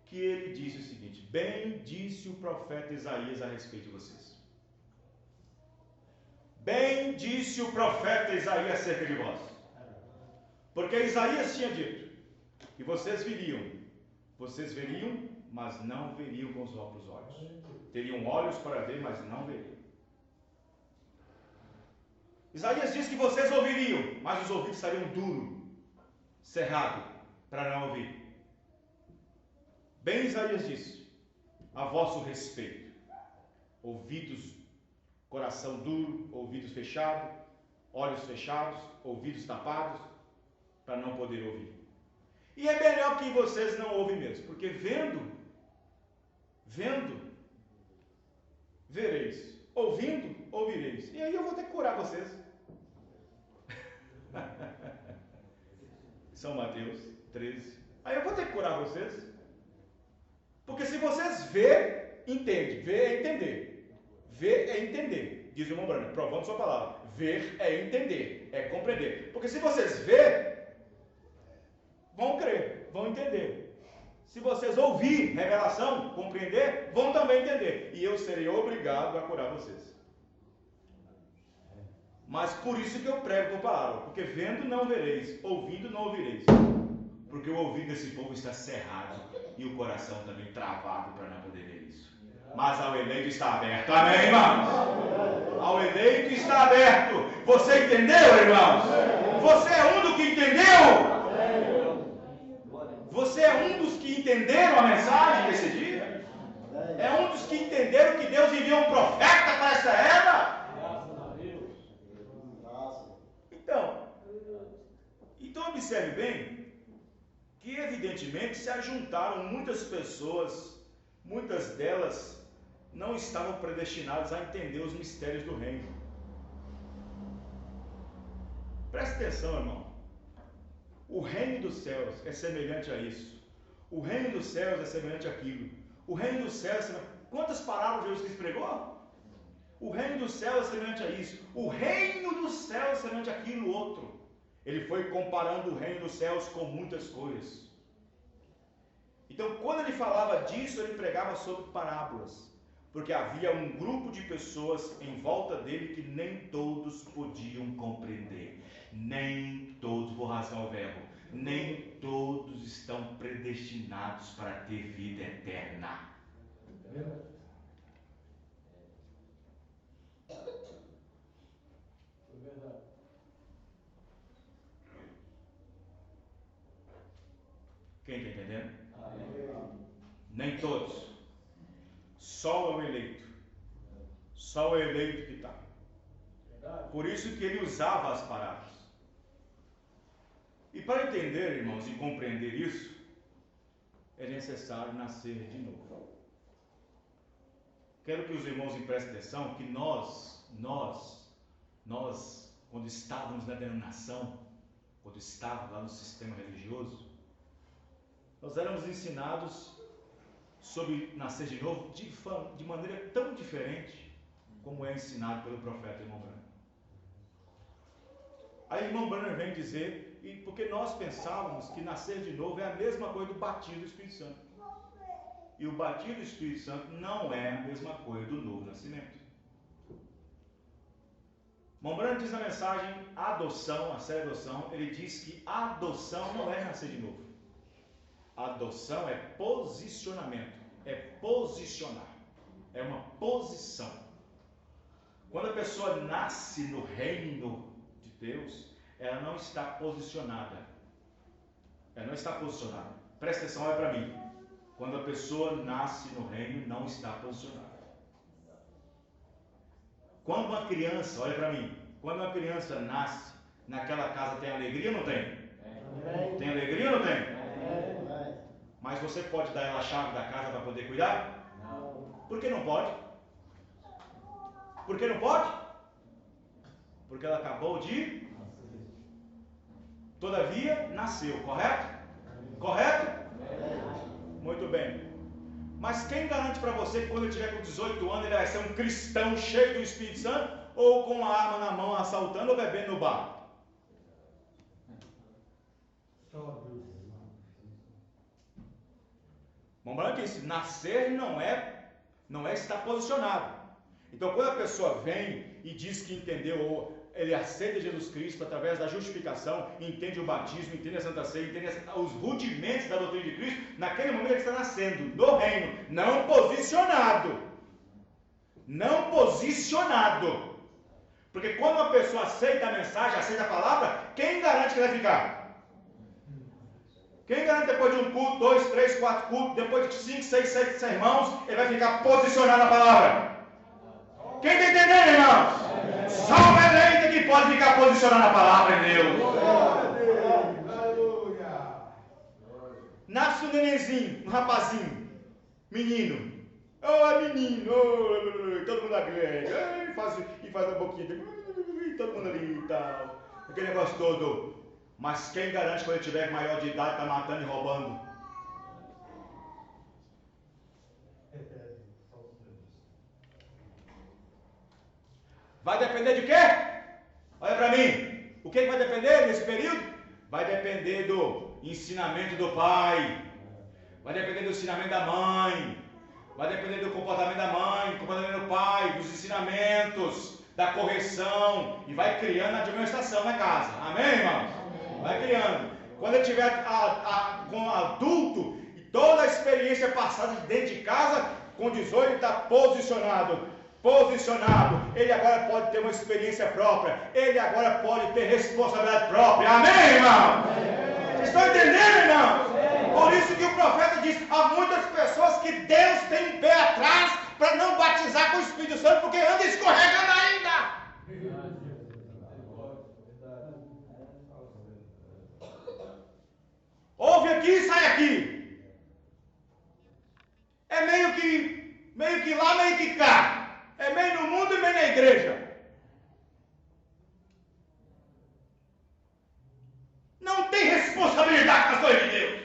que ele disse o seguinte: bem disse o profeta Isaías a respeito de vocês. Bem disse o profeta Isaías acerca de vós. Porque Isaías tinha dito que vocês veriam, mas não veriam com os próprios olhos. Teriam olhos para ver, mas não veriam. Isaías disse que vocês ouviriam, mas os ouvidos estariam duros, cerrados, para não ouvir. Bem Isaías disse, a vosso respeito, ouvidos, coração duro, ouvidos fechados, olhos fechados, ouvidos tapados, para não poder ouvir. E é melhor que vocês não ouvem mesmo, porque vendo, vereis, ouvindo, ouvireis. E aí eu vou ter que curar vocês. São Mateus 13. Aí eu vou ter que curar vocês. Porque se vocês vê, entende. Ver é entender. Ver é entender. Diz o irmão Brando, provando sua palavra. Ver é entender, é compreender. Porque se vocês vê, vão crer, vão entender. Se vocês ouvir revelação, compreender, vão também entender. E eu serei obrigado a curar vocês. Mas por isso que eu prego por palavra. Porque vendo não vereis, ouvindo não ouvireis. Porque o ouvido desse povo está cerrado e o coração também travado para não poder ver isso. Mas ao eleito está aberto. Amém, irmãos? Ao eleito está aberto. Você entendeu, irmãos? Você é um dos que entendeu? Você é um dos que entenderam a mensagem desse dia? É um dos que entenderam que Deus enviou um profeta para essa era? Então observe bem que evidentemente se ajuntaram muitas pessoas, muitas delas não estavam predestinadas a entender os mistérios do reino. Preste atenção, irmão. O reino dos céus é semelhante a isso. O reino dos céus é semelhante àquilo. O reino dos céus é semelhante... Quantas palavras Jesus Cristo pregou? O reino dos céus é semelhante a isso. O reino dos céus é semelhante àquilo outro. Ele foi comparando o reino dos céus com muitas coisas. Então, quando ele falava disso, ele pregava sobre parábolas. Porque havia um grupo de pessoas em volta dele que nem todos podiam compreender. Nem todos, vou rasgar o verbo, nem todos estão predestinados para ter vida eterna. Quem está entendendo? Nem todos. Só o eleito. Só o eleito que está. Por isso que ele usava as parábolas. E para entender, irmãos, e compreender isso, é necessário nascer de novo. Quero que os irmãos prestem atenção que nós, quando estávamos na denominação, quando estávamos lá no sistema religioso, nós éramos ensinados sobre nascer de novo de maneira tão diferente como é ensinado pelo profeta irmão Branco. Aí o irmão Branham vem dizer, e porque nós pensávamos que nascer de novo é a mesma coisa do batismo do Espírito Santo. E o batismo do Espírito Santo não é a mesma coisa do novo nascimento. Irmão Branham diz na mensagem Adoção, a série Adoção, ele diz que a adoção não é nascer de novo. A adoção é posicionamento, é posicionar, é uma posição. Quando a pessoa nasce no reino de Deus, ela não está posicionada. Ela não está posicionada. Presta atenção, olha para mim. Quando a pessoa nasce no reino, não está posicionada. Quando uma criança, olha para mim, quando uma criança nasce, naquela casa tem alegria ou não tem? Tem alegria ou não tem? Mas você pode dar ela a chave da casa para poder cuidar? Não. Por que não pode? Por que não pode? Porque ela acabou de... Todavia, nasceu, correto? Correto? Muito bem. Mas quem garante para você que quando ele tiver com 18 anos ele vai ser um cristão cheio do Espírito Santo ou com uma arma na mão assaltando ou bebendo no bar? Irmão disse, nascer não é estar posicionado. Então quando a pessoa vem e diz que entendeu, ou ele aceita Jesus Cristo através da justificação, entende o batismo, entende a Santa Ceia, entende os rudimentos da doutrina de Cristo, naquele momento ele está nascendo no reino, não posicionado. Não posicionado. Porque quando uma pessoa aceita a mensagem, aceita a palavra, quem garante que vai ficar? Quem garante depois de um culto, 2, 3, 4 cultos, depois de 5, 6, 7 sermãos, ele vai ficar posicionado na palavra? Quem está entendendo, irmãos? Só o eleito que pode ficar posicionado na palavra de Deus. Nasce um nenenzinho, um rapazinho, menino. Menino, todo mundo agrega, e faz a boquinha, todo mundo ali e tal, aquele negócio todo. Mas quem garante que quando ele tiver maior de idade está matando e roubando? Vai depender de quê? Olha para mim. O que vai depender nesse período? Vai depender do ensinamento do pai. Vai depender do ensinamento da mãe. Vai depender do comportamento da mãe, do comportamento do pai, dos ensinamentos, da correção. E vai criando a administração na casa. Amém, irmãos? Vai criando. Quando ele estiver com adulto, e toda a experiência passada dentro de casa, com 18 ele está posicionado. Ele agora pode ter uma experiência própria. Ele agora pode ter responsabilidade própria. Amém, irmão? Vocês estão entendendo, irmão? Por isso que o profeta diz, há muitas pessoas que Deus tem um pé atrás para não batizar com o Espírito Santo, porque anda escorregando ainda. Ouve aqui e sai aqui. É meio que lá, meio que cá. É meio no mundo e meio na igreja. Não tem responsabilidade com as coisas de Deus.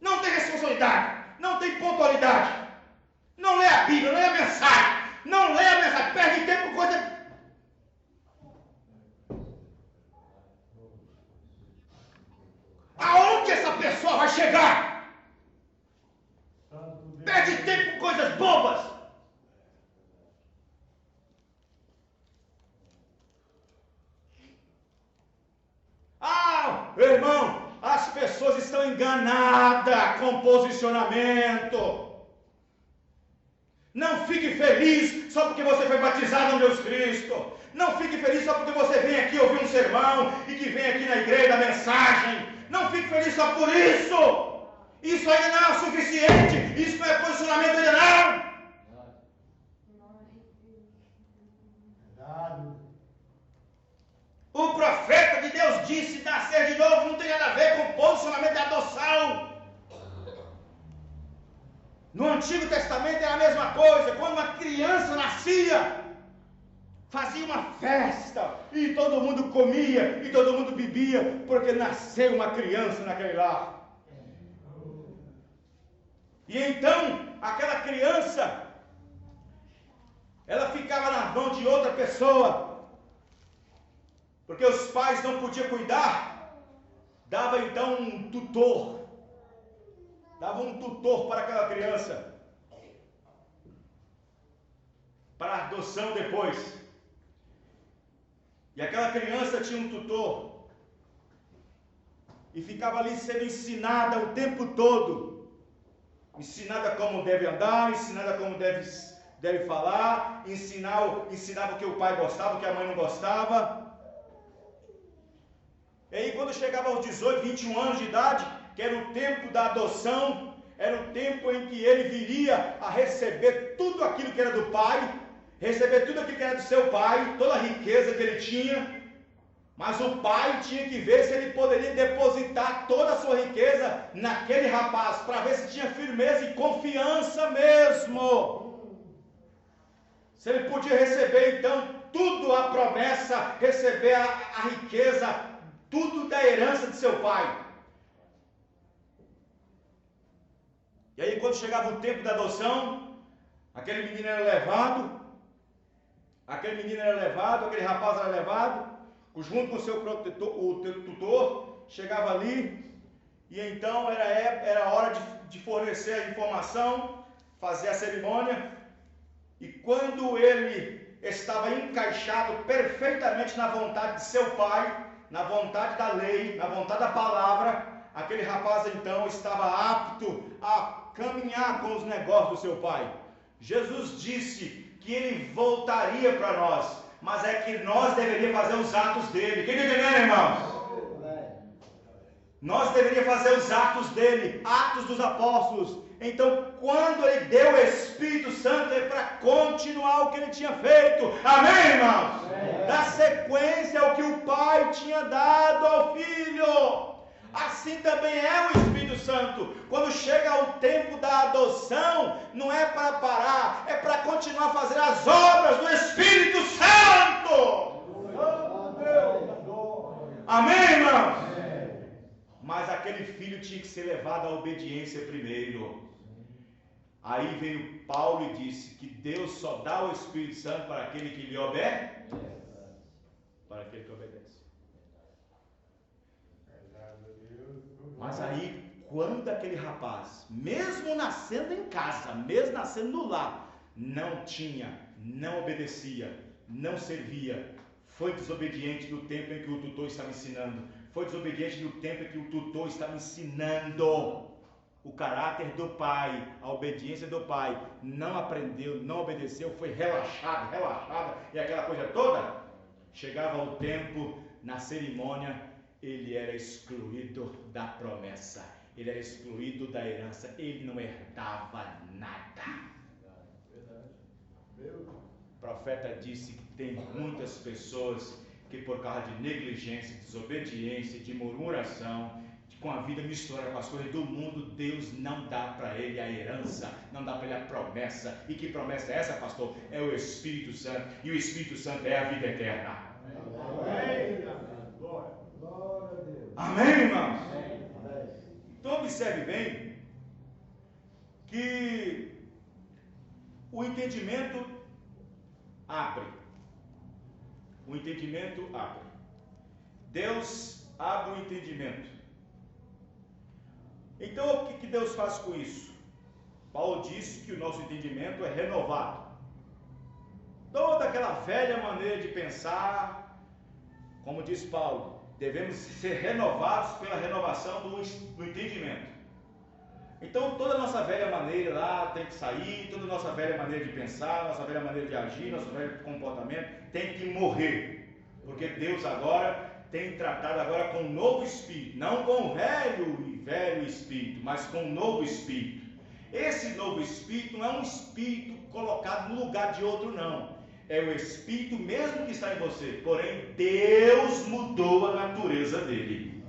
Não tem responsabilidade. Não tem pontualidade. Não lê a Bíblia, não lê a mensagem. Não lê a mensagem. Perde tempo com coisa. Aonde essa pessoa vai chegar? Perde tempo com coisas bobas. Irmão, as pessoas estão enganadas com posicionamento. Não fique feliz só porque você foi batizado em Jesus Cristo. Não fique feliz só porque você vem aqui ouvir um sermão e que vem aqui na igreja a mensagem. Não fique feliz só por isso. Isso ainda não é o suficiente. Isso não é posicionamento ainda não. O profeta de Deus disse, nascer de novo não tem nada a ver com posicionamento de adoção. No Antigo Testamento era a mesma coisa. Quando uma criança nascia, fazia uma festa, e todo mundo comia, e todo mundo bebia, porque nasceu uma criança naquele lar. E então, aquela criança, ela ficava na mão de outra pessoa. porque os pais não podiam cuidar, dava então um tutor. Dava um tutor para aquela criança, para adoção depois. E aquela criança tinha um tutor, e ficava ali sendo ensinada o tempo todo. Ensinada como deve andar, ensinada como deve falar, ensinava o que o pai gostava, o que a mãe não gostava. E aí quando chegava aos 18, 21 anos de idade, que era o tempo da adoção, era o tempo em que ele viria a receber tudo aquilo que era do pai, receber tudo aquilo que era do seu pai, toda a riqueza que ele tinha, mas o pai tinha que ver se ele poderia depositar toda a sua riqueza naquele rapaz, para ver se tinha firmeza e confiança mesmo. Se ele podia receber então tudo a promessa, receber a riqueza, tudo da herança de seu pai. E aí quando chegava o tempo da adoção, aquele menino era levado, aquele rapaz era levado, junto com o seu tutor, chegava ali, e então era hora de fornecer a informação, fazer a cerimônia, e quando ele estava encaixado perfeitamente na vontade de seu pai, na vontade da lei, na vontade da palavra, aquele rapaz então estava apto a caminhar com os negócios do seu pai. Jesus disse que ele voltaria para nós, mas é que nós deveríamos fazer os atos dele. Quem está entendendo, irmãos? Nós deveríamos fazer os atos dele, atos dos apóstolos. Então, quando ele deu o Espírito Santo, é para continuar o que ele tinha feito. Amém, irmãos? Dar sequência ao que o Pai tinha dado ao Filho. Assim também é o Espírito Santo. Quando chega o tempo da adoção, não é para parar, é para continuar a fazer as obras do Espírito Santo. Amém, irmãos? Mas aquele filho tinha que ser levado à obediência primeiro. Aí veio Paulo e disse que Deus só dá o Espírito Santo para aquele que lhe obedece. Para aquele que obedece. Mas aí, quando aquele rapaz, mesmo nascendo em casa, mesmo nascendo no lar, não obedecia, não servia, foi desobediente no tempo em que o tutor estava ensinando, foi desobediente no tempo em que o tutor estava ensinando o caráter do pai, a obediência do pai, não aprendeu, não obedeceu, foi relaxada, e aquela coisa toda, chegava o tempo, na cerimônia, ele era excluído da promessa, ele era excluído da herança, ele não herdava nada. O profeta disse que tem muitas pessoas que por causa de negligência, desobediência, de murmuração, com a vida misturada com as coisas do mundo, Deus não dá para ele a herança, não dá para ele a promessa. E que promessa é essa, pastor? É o Espírito Santo, e o Espírito Santo é a vida eterna. Amém, irmãos? Então observe bem que o entendimento abre. O entendimento abre. Deus abre o entendimento. Então o que Deus faz com isso? Paulo disse que o nosso entendimento é renovado. Toda aquela velha maneira de pensar, como diz Paulo, devemos ser renovados pela renovação do entendimento. Então toda a nossa velha maneira lá tem que sair, toda a nossa velha maneira de pensar, nossa velha maneira de agir, nosso velho comportamento tem que morrer. Porque Deus agora tem tratado agora com um novo espírito, não com o velho espírito, mas com um novo espírito. Esse novo espírito não é um espírito colocado no lugar de outro, não. É o espírito mesmo que está em você, porém Deus mudou a natureza dele.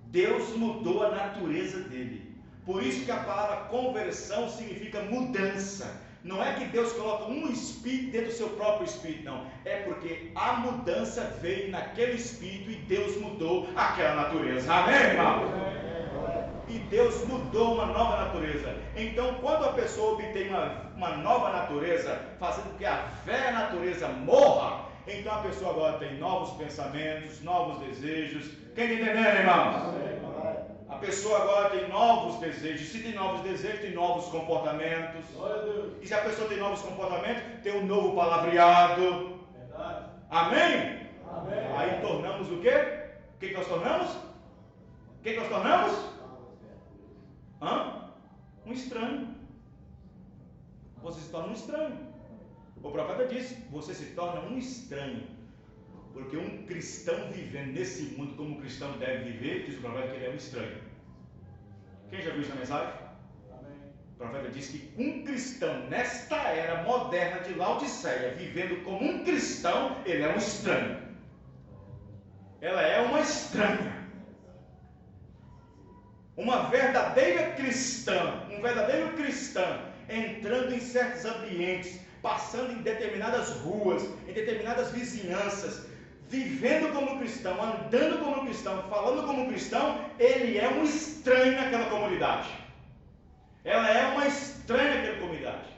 Deus mudou a natureza dele. Por isso que a palavra conversão significa mudança. Não é que Deus coloca um espírito dentro do seu próprio espírito, não. É porque a mudança veio naquele espírito e Deus mudou aquela natureza. Amém, irmão? E Deus mudou uma nova natureza. Então, quando a pessoa obtém uma nova natureza, fazendo com que a velha natureza morra, Então a pessoa agora tem novos pensamentos, novos desejos. Quem está entendendo, irmãos? A pessoa agora tem novos desejos. Se tem novos desejos, tem novos comportamentos. E se a pessoa tem novos comportamentos, tem um novo palavreado. Amém? Aí tornamos o quê? O que nós tornamos? O que nós tornamos? Um estranho. Você se torna um estranho. O profeta disse: você se torna um estranho. Porque um cristão vivendo nesse mundo como um cristão deve viver, diz o profeta que ele é um estranho. Quem já viu essa mensagem? Amém. O profeta diz que um cristão nesta era moderna de Laodiceia, vivendo como um cristão, ele é um estranho. Ela é uma estranha. Uma verdadeira cristã, um verdadeiro cristão, entrando em certos ambientes, passando em determinadas ruas, em determinadas vizinhanças, vivendo como cristão, andando como cristão, falando como cristão, ele é um estranho naquela comunidade. Ela é uma estranha naquela comunidade.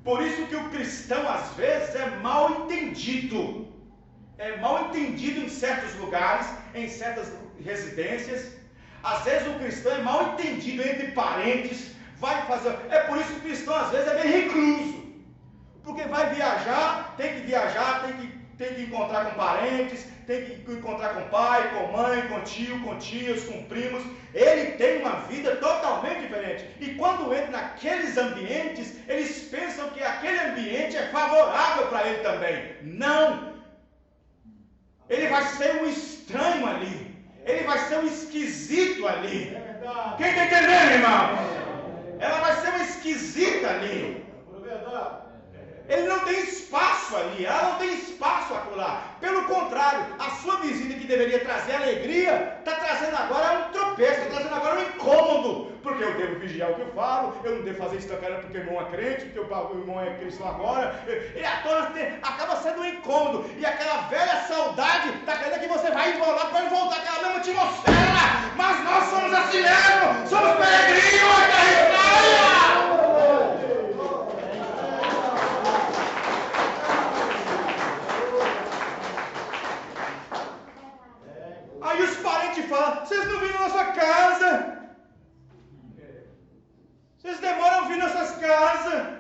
Por isso que o cristão às vezes é mal entendido. É mal entendido em certos lugares, em certas residências. Às vezes o cristão é mal entendido entre parentes. É por isso que o cristão às vezes é bem recluso. Porque vai viajar, tem que encontrar com parentes, tem que encontrar com pai, com mãe, com tio, com tias, com primos. Ele tem uma vida totalmente diferente. E quando entra naqueles ambientes, eles pensam que aquele ambiente é favorável para ele também. Não! Ele vai ser um estranho ali. Ele vai ser um esquisito ali. Quem está entendendo, irmão? Ela vai ser uma esquisita ali. Ele não tem espaço ali, ela não tem espaço acolá. Pelo contrário, a sua visita que deveria trazer alegria, está trazendo agora um tropeço, está trazendo agora um incômodo. Porque eu devo vigiar o que eu falo, eu não devo fazer isso porque o irmão é crente, porque o irmão é cristão agora. E acaba sendo um incômodo. E aquela velha saudade está querendo que você vai embora para voltar àquela mesma atmosfera. Mas nós somos assim mesmo, somos peregrinos da história. Aí os parentes falam: vocês não viram nossa casa? Vocês demoram a vir nossas casas.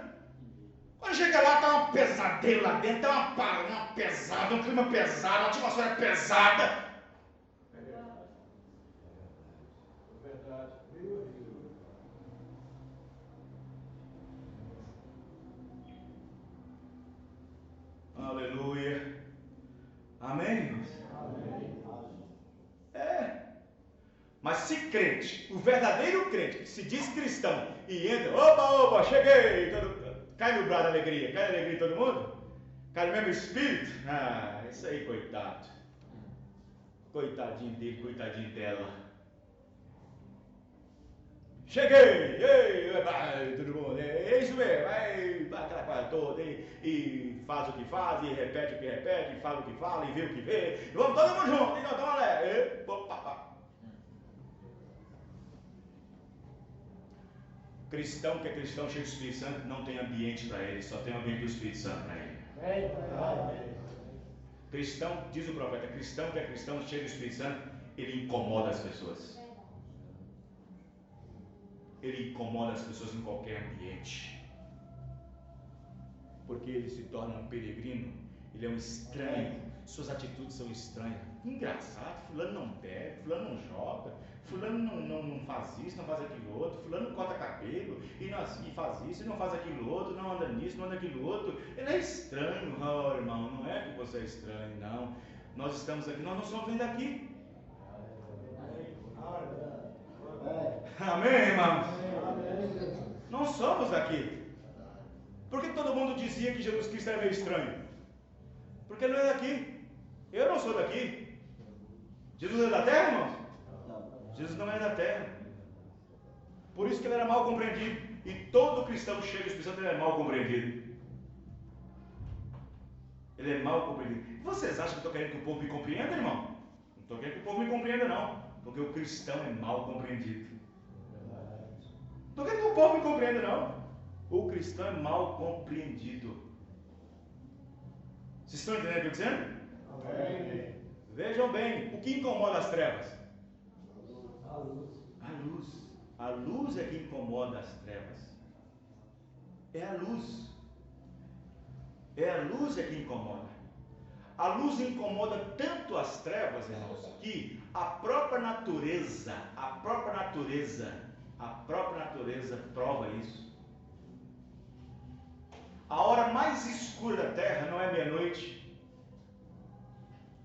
Quando chega lá, está um pesadelo lá dentro, está uma pesada, um clima pesado, uma atmosfera pesada. Aleluia. Amém? Mas se crente, o verdadeiro crente, que se diz cristão, e entra, opa, cheguei, cai no brado da alegria, cai na alegria de todo mundo? Cai no mesmo espírito? Isso aí, coitado. Coitadinho dele, coitadinho dela. Cheguei, ei, todo mundo, é isso mesmo, vai aquela coisa toda, e faz o que faz, e repete o que repete, e fala o que fala, e vê o que vê, e vamos todo mundo junto, então olha, cristão que é cristão cheio do Espírito Santo não tem ambiente para ele, só tem ambiente do Espírito Santo para ele. Cristão, diz o profeta, cristão que é cristão cheio do Espírito Santo, ele incomoda as pessoas. Ele incomoda as pessoas em qualquer ambiente. Porque ele se torna um peregrino, ele é um estranho, suas atitudes são estranhas. Engraçado, fulano não bebe, fulano não joga, fulano não faz isso, não faz aquilo outro, fulano não corta cabelo, e faz isso, e não faz aquilo outro, não anda nisso, não anda aquilo outro. Ele é estranho. Oh, irmão, não é que você é estranho, não. Nós estamos aqui, nós não somos vindo daqui. Amém, irmãos? Não somos daqui. Por que todo mundo dizia que Jesus Cristo era meio estranho? Porque ele não é daqui. Eu não sou daqui. Jesus é da terra, irmãos? Jesus não é da terra. Por isso que ele era mal compreendido. E todo cristão cheio do Espírito Santo, ele é mal compreendido. Ele é mal compreendido. Vocês acham que eu estou querendo que o povo me compreenda, irmão? Não estou querendo que o povo me compreenda, não. Porque o cristão é mal compreendido. Não estou querendo que o povo me compreenda, não. O cristão é mal compreendido. Vocês estão entendendo o que eu estou dizendo? Amém. Vejam bem, o que incomoda as trevas? A luz. A luz. A luz é que incomoda as trevas. É a luz. É a luz é que incomoda. A luz incomoda tanto as trevas, irmãos, que a própria natureza prova isso. A hora mais escura da terra não é meia-noite.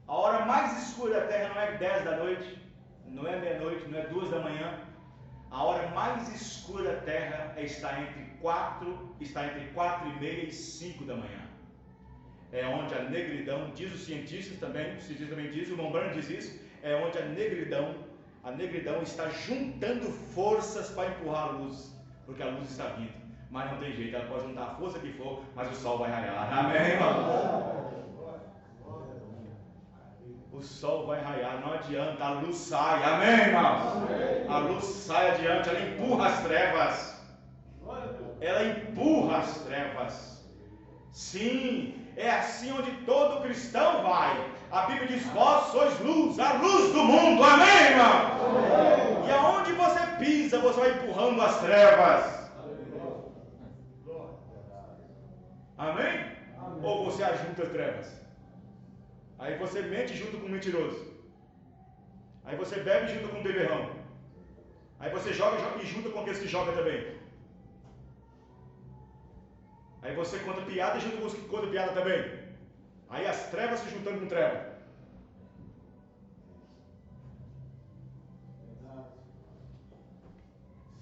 A hora mais escura da terra não é 10 da noite, não é meia-noite, não é 2 da manhã. A hora mais escura da terra está entre 4 e meia e 5 da manhã. É onde a negridão, diz os cientistas também, diz, o Mombrano diz isso, é onde a negridão está juntando forças para empurrar a luz, porque a luz está vindo. Mas não tem jeito, ela pode juntar a força que for, mas o sol vai raiar. Amém, irmão? O sol vai raiar, não adianta, a luz sai. Amém, irmãos? A luz sai adiante, ela empurra as trevas. Ela empurra as trevas. Sim, é assim onde todo cristão vai. A Bíblia diz: vós sois luz, a luz do mundo. Amém, irmão? E aonde você pisa, você vai empurrando as trevas. Amém? Ou você ajunta as trevas? Aí você mente junto com o mentiroso. Aí você bebe junto com o beberrão. Aí você joga e junta com aqueles que jogam também. Aí você conta piada junto com os que contam piada também. Aí as trevas se juntando com treva.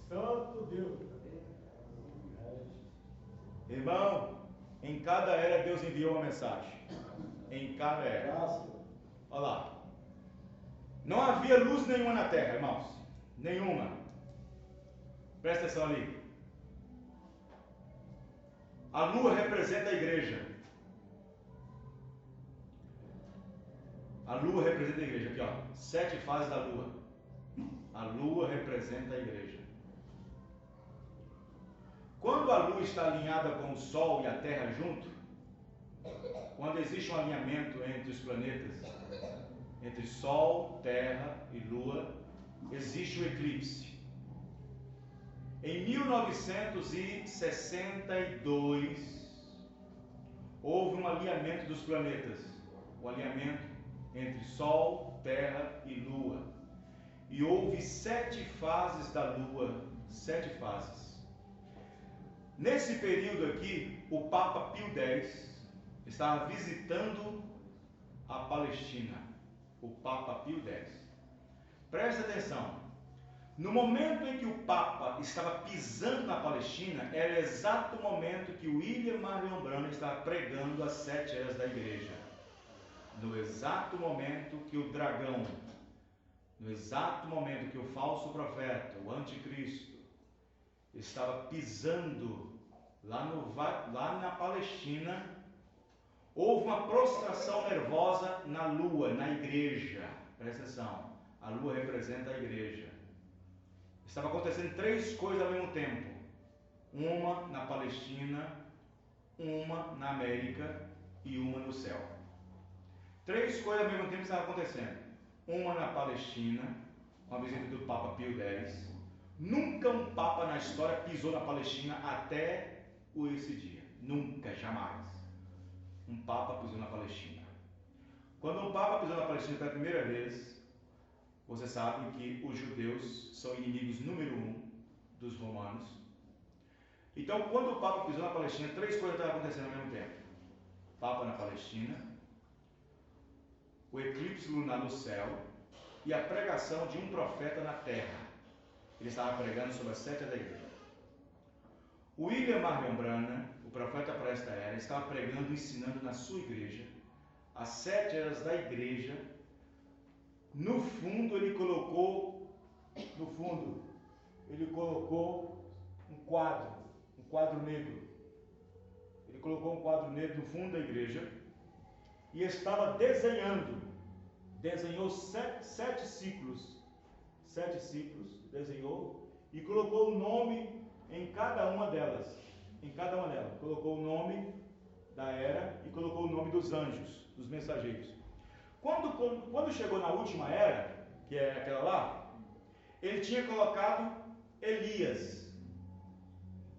Santo Deus. Irmão, em cada era Deus enviou uma mensagem. Em cada era. Olha lá. Não havia luz nenhuma na terra, irmãos. Nenhuma. Presta atenção ali. A lua representa a igreja. A lua representa a igreja. Aqui, ó. 7 fases da lua. A lua representa a igreja. Quando a lua está alinhada com o sol e a terra junto, quando existe um alinhamento entre os planetas, entre sol, terra e lua, existe o eclipse. Em 1962, houve um alinhamento dos planetas, o alinhamento entre sol, terra e lua. E houve 7 fases da lua, 7 fases. Nesse período aqui, o Papa Pio X estava visitando a Palestina, o Papa Pio X. Presta atenção, no momento em que o Papa estava pisando na Palestina, era o exato momento que o William Marion Branham estava pregando as 7 eras da igreja. No exato momento que o dragão, no exato momento que o falso profeta, o anticristo, estava pisando lá na Palestina, houve uma prostração nervosa na lua, na igreja. Presta atenção, a lua representa a igreja. Estava acontecendo 3 coisas ao mesmo tempo. Uma na Palestina, uma na América e uma no céu. 3 coisas ao mesmo tempo estavam acontecendo. Uma na Palestina, uma visita do Papa Pio X. Nunca um Papa na história pisou na Palestina até esse dia. Nunca, jamais. Um Papa pisou na Palestina. Quando um Papa pisou na Palestina pela primeira vez, você sabe que os judeus são inimigos número 1 dos romanos. Então, quando o Papa pisou na Palestina, 3 coisas estavam acontecendo ao mesmo tempo. Papa na Palestina, o eclipse lunar no céu e a pregação de um profeta na terra. Ele estava pregando sobre as 7 da igreja. William Marion Branham, o profeta para esta era, estava pregando e ensinando na sua igreja as 7 eras da igreja. No fundo ele colocou um quadro negro. Ele colocou um quadro negro no fundo da igreja e estava desenhou 7 ciclos, desenhou e colocou o nome em cada uma delas. Colocou o nome da era e colocou o nome dos anjos, dos mensageiros. Quando chegou na última era, que é aquela lá, ele tinha colocado Elias,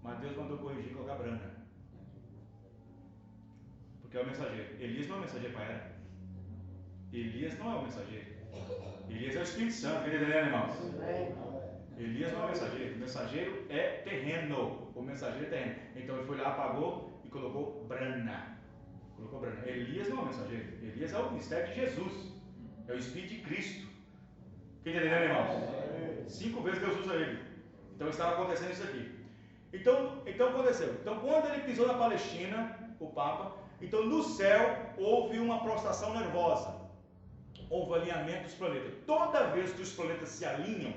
mas Deus mandou corrigir e colocar Brana, porque é o mensageiro. Elias não é o mensageiro para a era. Elias não é o mensageiro. Elias é o Espírito Santo, quer entender, irmãos? Elias não é o mensageiro. O mensageiro é terreno. O mensageiro é terreno. Então ele foi lá, apagou e colocou Brana. Elias não é o mensageiro. Elias é o ministério de Jesus. É o Espírito de Cristo. Quem está entendendo, irmãos? 5 vezes Deus usa ele. Então estava acontecendo isso aqui. Então aconteceu. Então quando ele pisou na Palestina, o Papa, então no céu houve uma prostração nervosa. Houve alinhamento dos planetas. Toda vez que os planetas se alinham,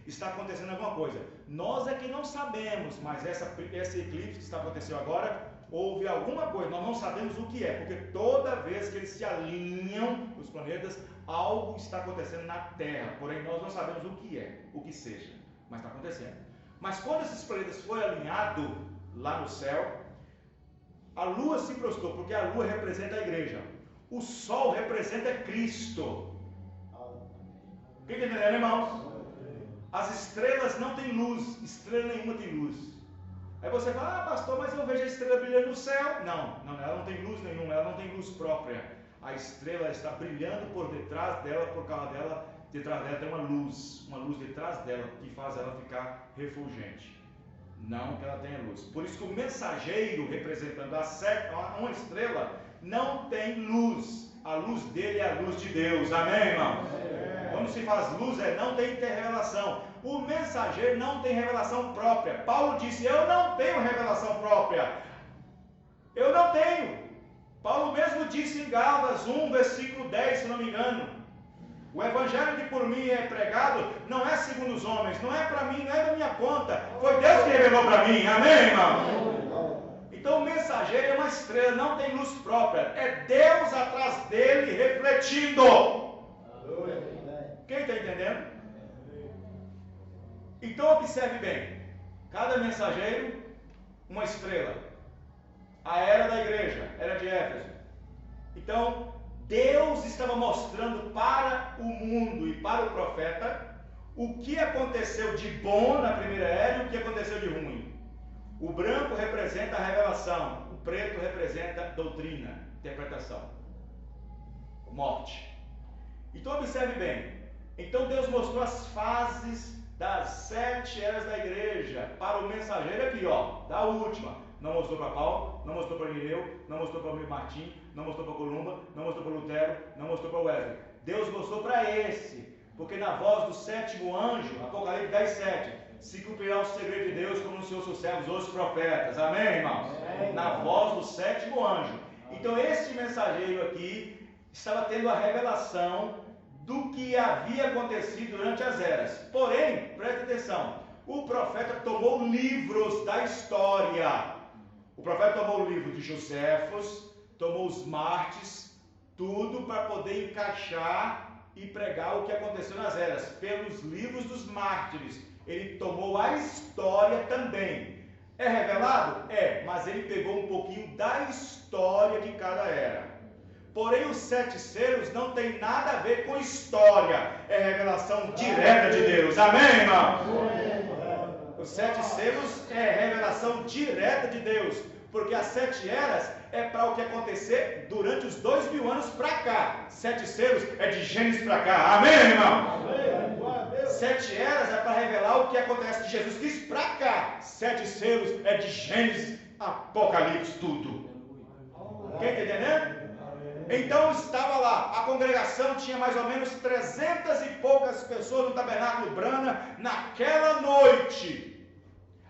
está acontecendo alguma coisa. Nós é que não sabemos, mas esse eclipse que está acontecendo agora, houve alguma coisa, nós não sabemos o que é, porque toda vez que eles se alinham, os planetas, algo está acontecendo na Terra, porém nós não sabemos o que é, o que seja, mas está acontecendo. Mas quando esses planetas foram alinhados lá no céu, a Lua se prostrou, porque a Lua representa a igreja, o Sol representa Cristo. Quem está entendendo, irmãos? As estrelas não têm luz, estrela nenhuma tem luz. Aí você fala, pastor, mas eu vejo a estrela brilhando no céu. Não, ela não tem luz nenhuma, ela não tem luz própria. A estrela está brilhando por detrás dela, por causa dela, detrás dela tem uma luz detrás dela, que faz ela ficar refulgente. Não que ela tenha luz. Por isso que o mensageiro, representando uma estrela, não tem luz. A luz dele é a luz de Deus. Amém, irmão? Quando se faz luz, não tem revelação. O mensageiro não tem revelação própria. Paulo disse, eu não tenho revelação própria. Eu não tenho. Paulo mesmo disse em Gálatas 1, versículo 10, se não me engano. O evangelho que por mim é pregado, não é segundo os homens, não é para mim, não é da minha conta. Foi Deus que revelou para mim. Amém, irmão? Então o mensageiro é uma estrela, não tem luz própria. É Deus atrás dele refletindo. Quem está entendendo? Então observe bem. Cada mensageiro, uma estrela. A era da igreja, era de Éfeso. Então, Deus estava mostrando para o mundo e para o profeta o que aconteceu de bom na primeira era e o que aconteceu de ruim. O branco representa a revelação, o preto representa a doutrina, interpretação, morte. Então observe bem. Então Deus mostrou as fases das 7 eras da igreja para o mensageiro aqui, da última. Não mostrou para Paulo, não mostrou para Irineu, não mostrou para Martim, não mostrou para Columba, não mostrou para Lutero, não mostrou para Wesley. Deus mostrou para esse, porque na voz do 7º anjo, Apocalipse 10:7, se cumprirá o segredo de Deus como anunciou seus servos, os profetas. Amém, irmãos? Amém. Na voz do 7º anjo. Então este mensageiro aqui estava tendo a revelação do que havia acontecido durante as eras. Porém, preste atenção, o profeta tomou livros da história. O profeta tomou o livro de Joséfos, tomou os mártires, tudo para poder encaixar e pregar o que aconteceu nas eras. Pelos livros dos mártires, ele tomou a história também. É revelado? É, mas ele pegou um pouquinho da história de cada era. Porém, os 7 selos não tem nada a ver com história. É revelação direta de Deus. Amém, irmão? Os 7 selos é revelação direta de Deus. Porque as 7 eras é para o que acontecer durante os 2000 anos para cá. 7 selos é de Gênesis para cá. Amém, irmão? 7 eras é para revelar o que acontece de Jesus Cristo para cá. 7 selos é de Gênesis, Apocalipse, tudo. Quem está entendendo? Então estava lá, a congregação tinha mais ou menos 300 e poucas pessoas no tabernáculo Brana naquela noite.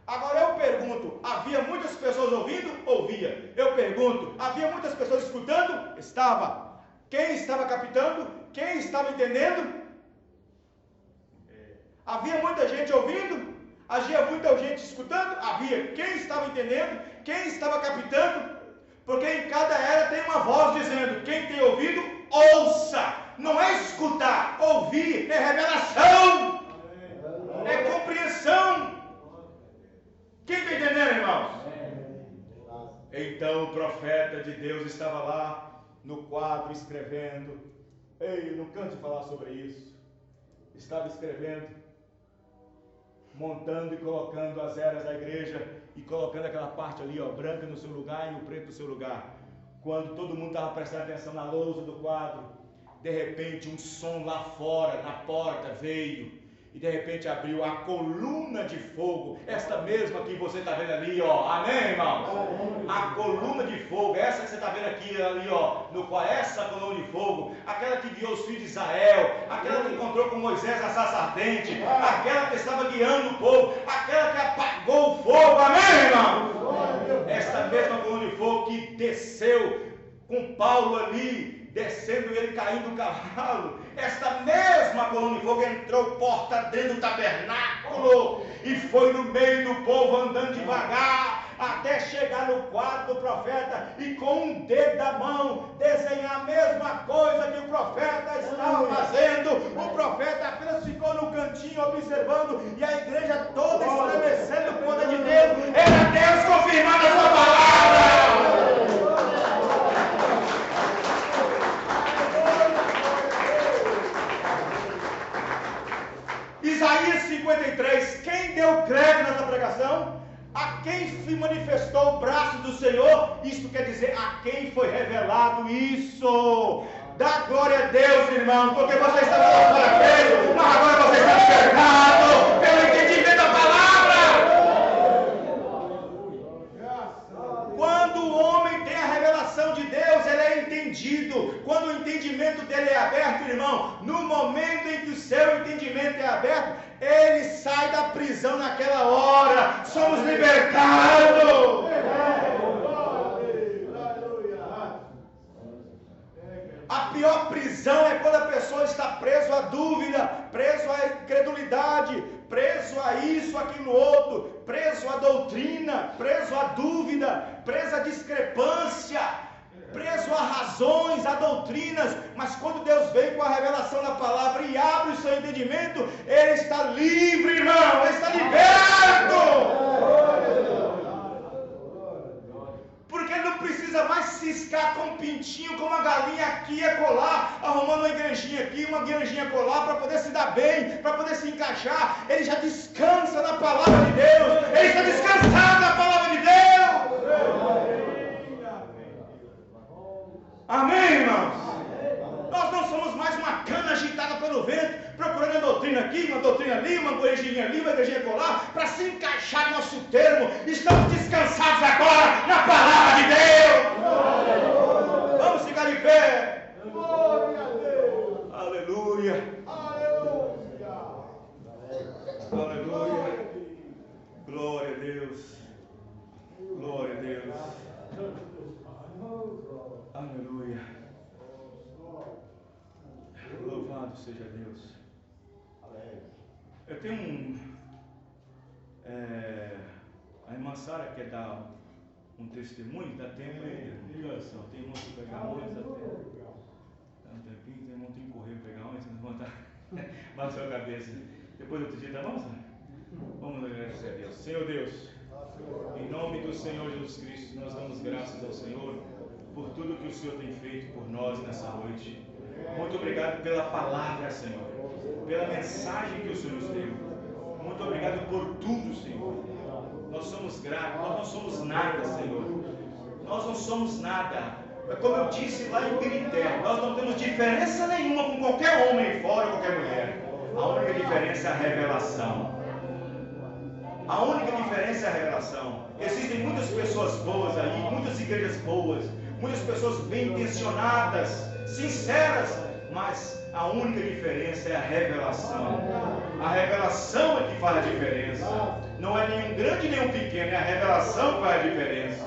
Agora eu pergunto, havia muitas pessoas ouvindo? Ouvia. Eu pergunto, havia muitas pessoas escutando? Estava. Quem estava captando? Quem estava entendendo? Havia muita gente ouvindo? Havia muita gente escutando? Havia. Quem estava entendendo? Quem estava captando? Porque em cada era tem uma voz dizendo, quem tem ouvido, ouça. Não é escutar, ouvir, é revelação. É compreensão. Quem está entendendo, irmãos? Então o profeta de Deus estava lá no quadro escrevendo. Ei, não canse de falar sobre isso. Estava escrevendo, montando e colocando as eras da igreja e colocando aquela parte ali, ó, branca no seu lugar e o preto no seu lugar. Quando todo mundo estava prestando atenção na lousa do quadro, de repente um som lá fora, na porta, veio. E de repente abriu a coluna de fogo, esta mesma que você está vendo ali, ó, amém, irmãos? A coluna de fogo, essa que você está vendo aqui, ali, ó, no qual essa coluna de fogo, aquela que guiou os filhos de Israel, aquela que encontrou com Moisés na sarça ardente, aquela que estava guiando o povo, aquela que apagou o fogo, amém, irmão? Esta mesma coluna de fogo que desceu com Paulo ali, descendo e ele caindo do cavalo, esta mesma coluna de fogo entrou porta dentro do tabernáculo e foi no meio do povo andando devagar até chegar no quarto do profeta e com um dedo da mão desenhar a mesma coisa que o profeta estava fazendo. O profeta apenas ficou no cantinho observando e a igreja toda estremecendo por conta de Deus. Era Deus confirmando a sua palavra. Isaías 53, quem deu crédito nessa pregação? A quem se manifestou o braço do Senhor? Isto quer dizer, a quem foi revelado isso? Dá glória a Deus, irmão, porque você está falando para Deus, mas agora você está enxergado pelo entendimento da palavra. Quando o homem tem a revelação de Deus, ele é entendido. Quando o entendimento dele é aberto, irmão, no momento em que o seu entendimento é aberto, ele sai da prisão naquela hora. Somos libertados. A pior prisão é quando a pessoa está preso à dúvida, preso à incredulidade, preso a isso, aquilo, outro, preso à doutrina, preso à dúvida, preso à discrepância, preso a razões, a doutrinas. Mas quando Deus vem com a revelação da palavra e abre o seu entendimento, ele está livre, irmão, ele está liberto. Porque ele não precisa mais ciscar com um pintinho, com uma galinha aqui e acolá, arrumando uma igrejinha aqui, uma igrejinha acolá, para poder se dar bem, para poder se encaixar. Ele já descansa na palavra de Deus, ele está descansado na palavra de Deus. Amém, irmãos? Nós não somos mais uma cana agitada pelo vento, procurando a doutrina aqui, uma doutrina ali, uma igrejinha ali, uma igrejinha acolá, para se encaixar no nosso termo. Estamos descansados agora na palavra de Deus. Vamos ficar de pé. Aleluia. Aleluia. Glória a Deus. Glória a Deus. Aleluia. Louvado seja Deus. Eu tenho a irmã Sara quer dar um testemunho, dá tempo ainda? Tem irmão que pegar antes, dá tempo. Dá um tempinho, tem irmão que tem que correr pegar antes, não levantar, baixar a cabeça. Depois do outro dia, tá bom, Sara? Vamos agradecer a Deus. Senhor Deus, em nome do Senhor Jesus Cristo, nós damos graças ao Senhor por tudo que o Senhor tem feito por nós nessa noite. Muito obrigado pela palavra, Senhor, pela mensagem que o Senhor nos deu. Muito obrigado por tudo, Senhor. Nós somos gratos, nós não somos nada, Senhor. Nós não somos nada. Como eu disse lá em Pirité, nós não temos diferença nenhuma com qualquer homem fora ou qualquer mulher. A única diferença é a revelação. A única diferença é a revelação. Existem muitas pessoas boas aí, muitas igrejas boas, muitas pessoas bem intencionadas, sinceras, mas a única diferença é a revelação. A revelação é que faz a diferença. Não é nenhum grande nem um pequeno, é a revelação que faz a diferença.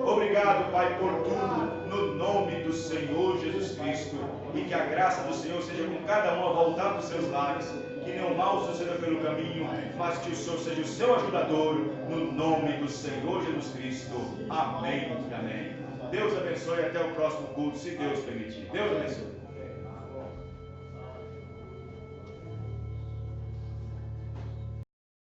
Obrigado, Pai, por tudo, no nome do Senhor Jesus Cristo. E que a graça do Senhor seja com cada um a voltar para os seus lares. Que nenhum mal suceda pelo caminho, mas que o Senhor seja o seu ajudador, no nome do Senhor Jesus Cristo. Amém e amém. Deus abençoe, até o próximo culto, se Deus permitir. Deus abençoe.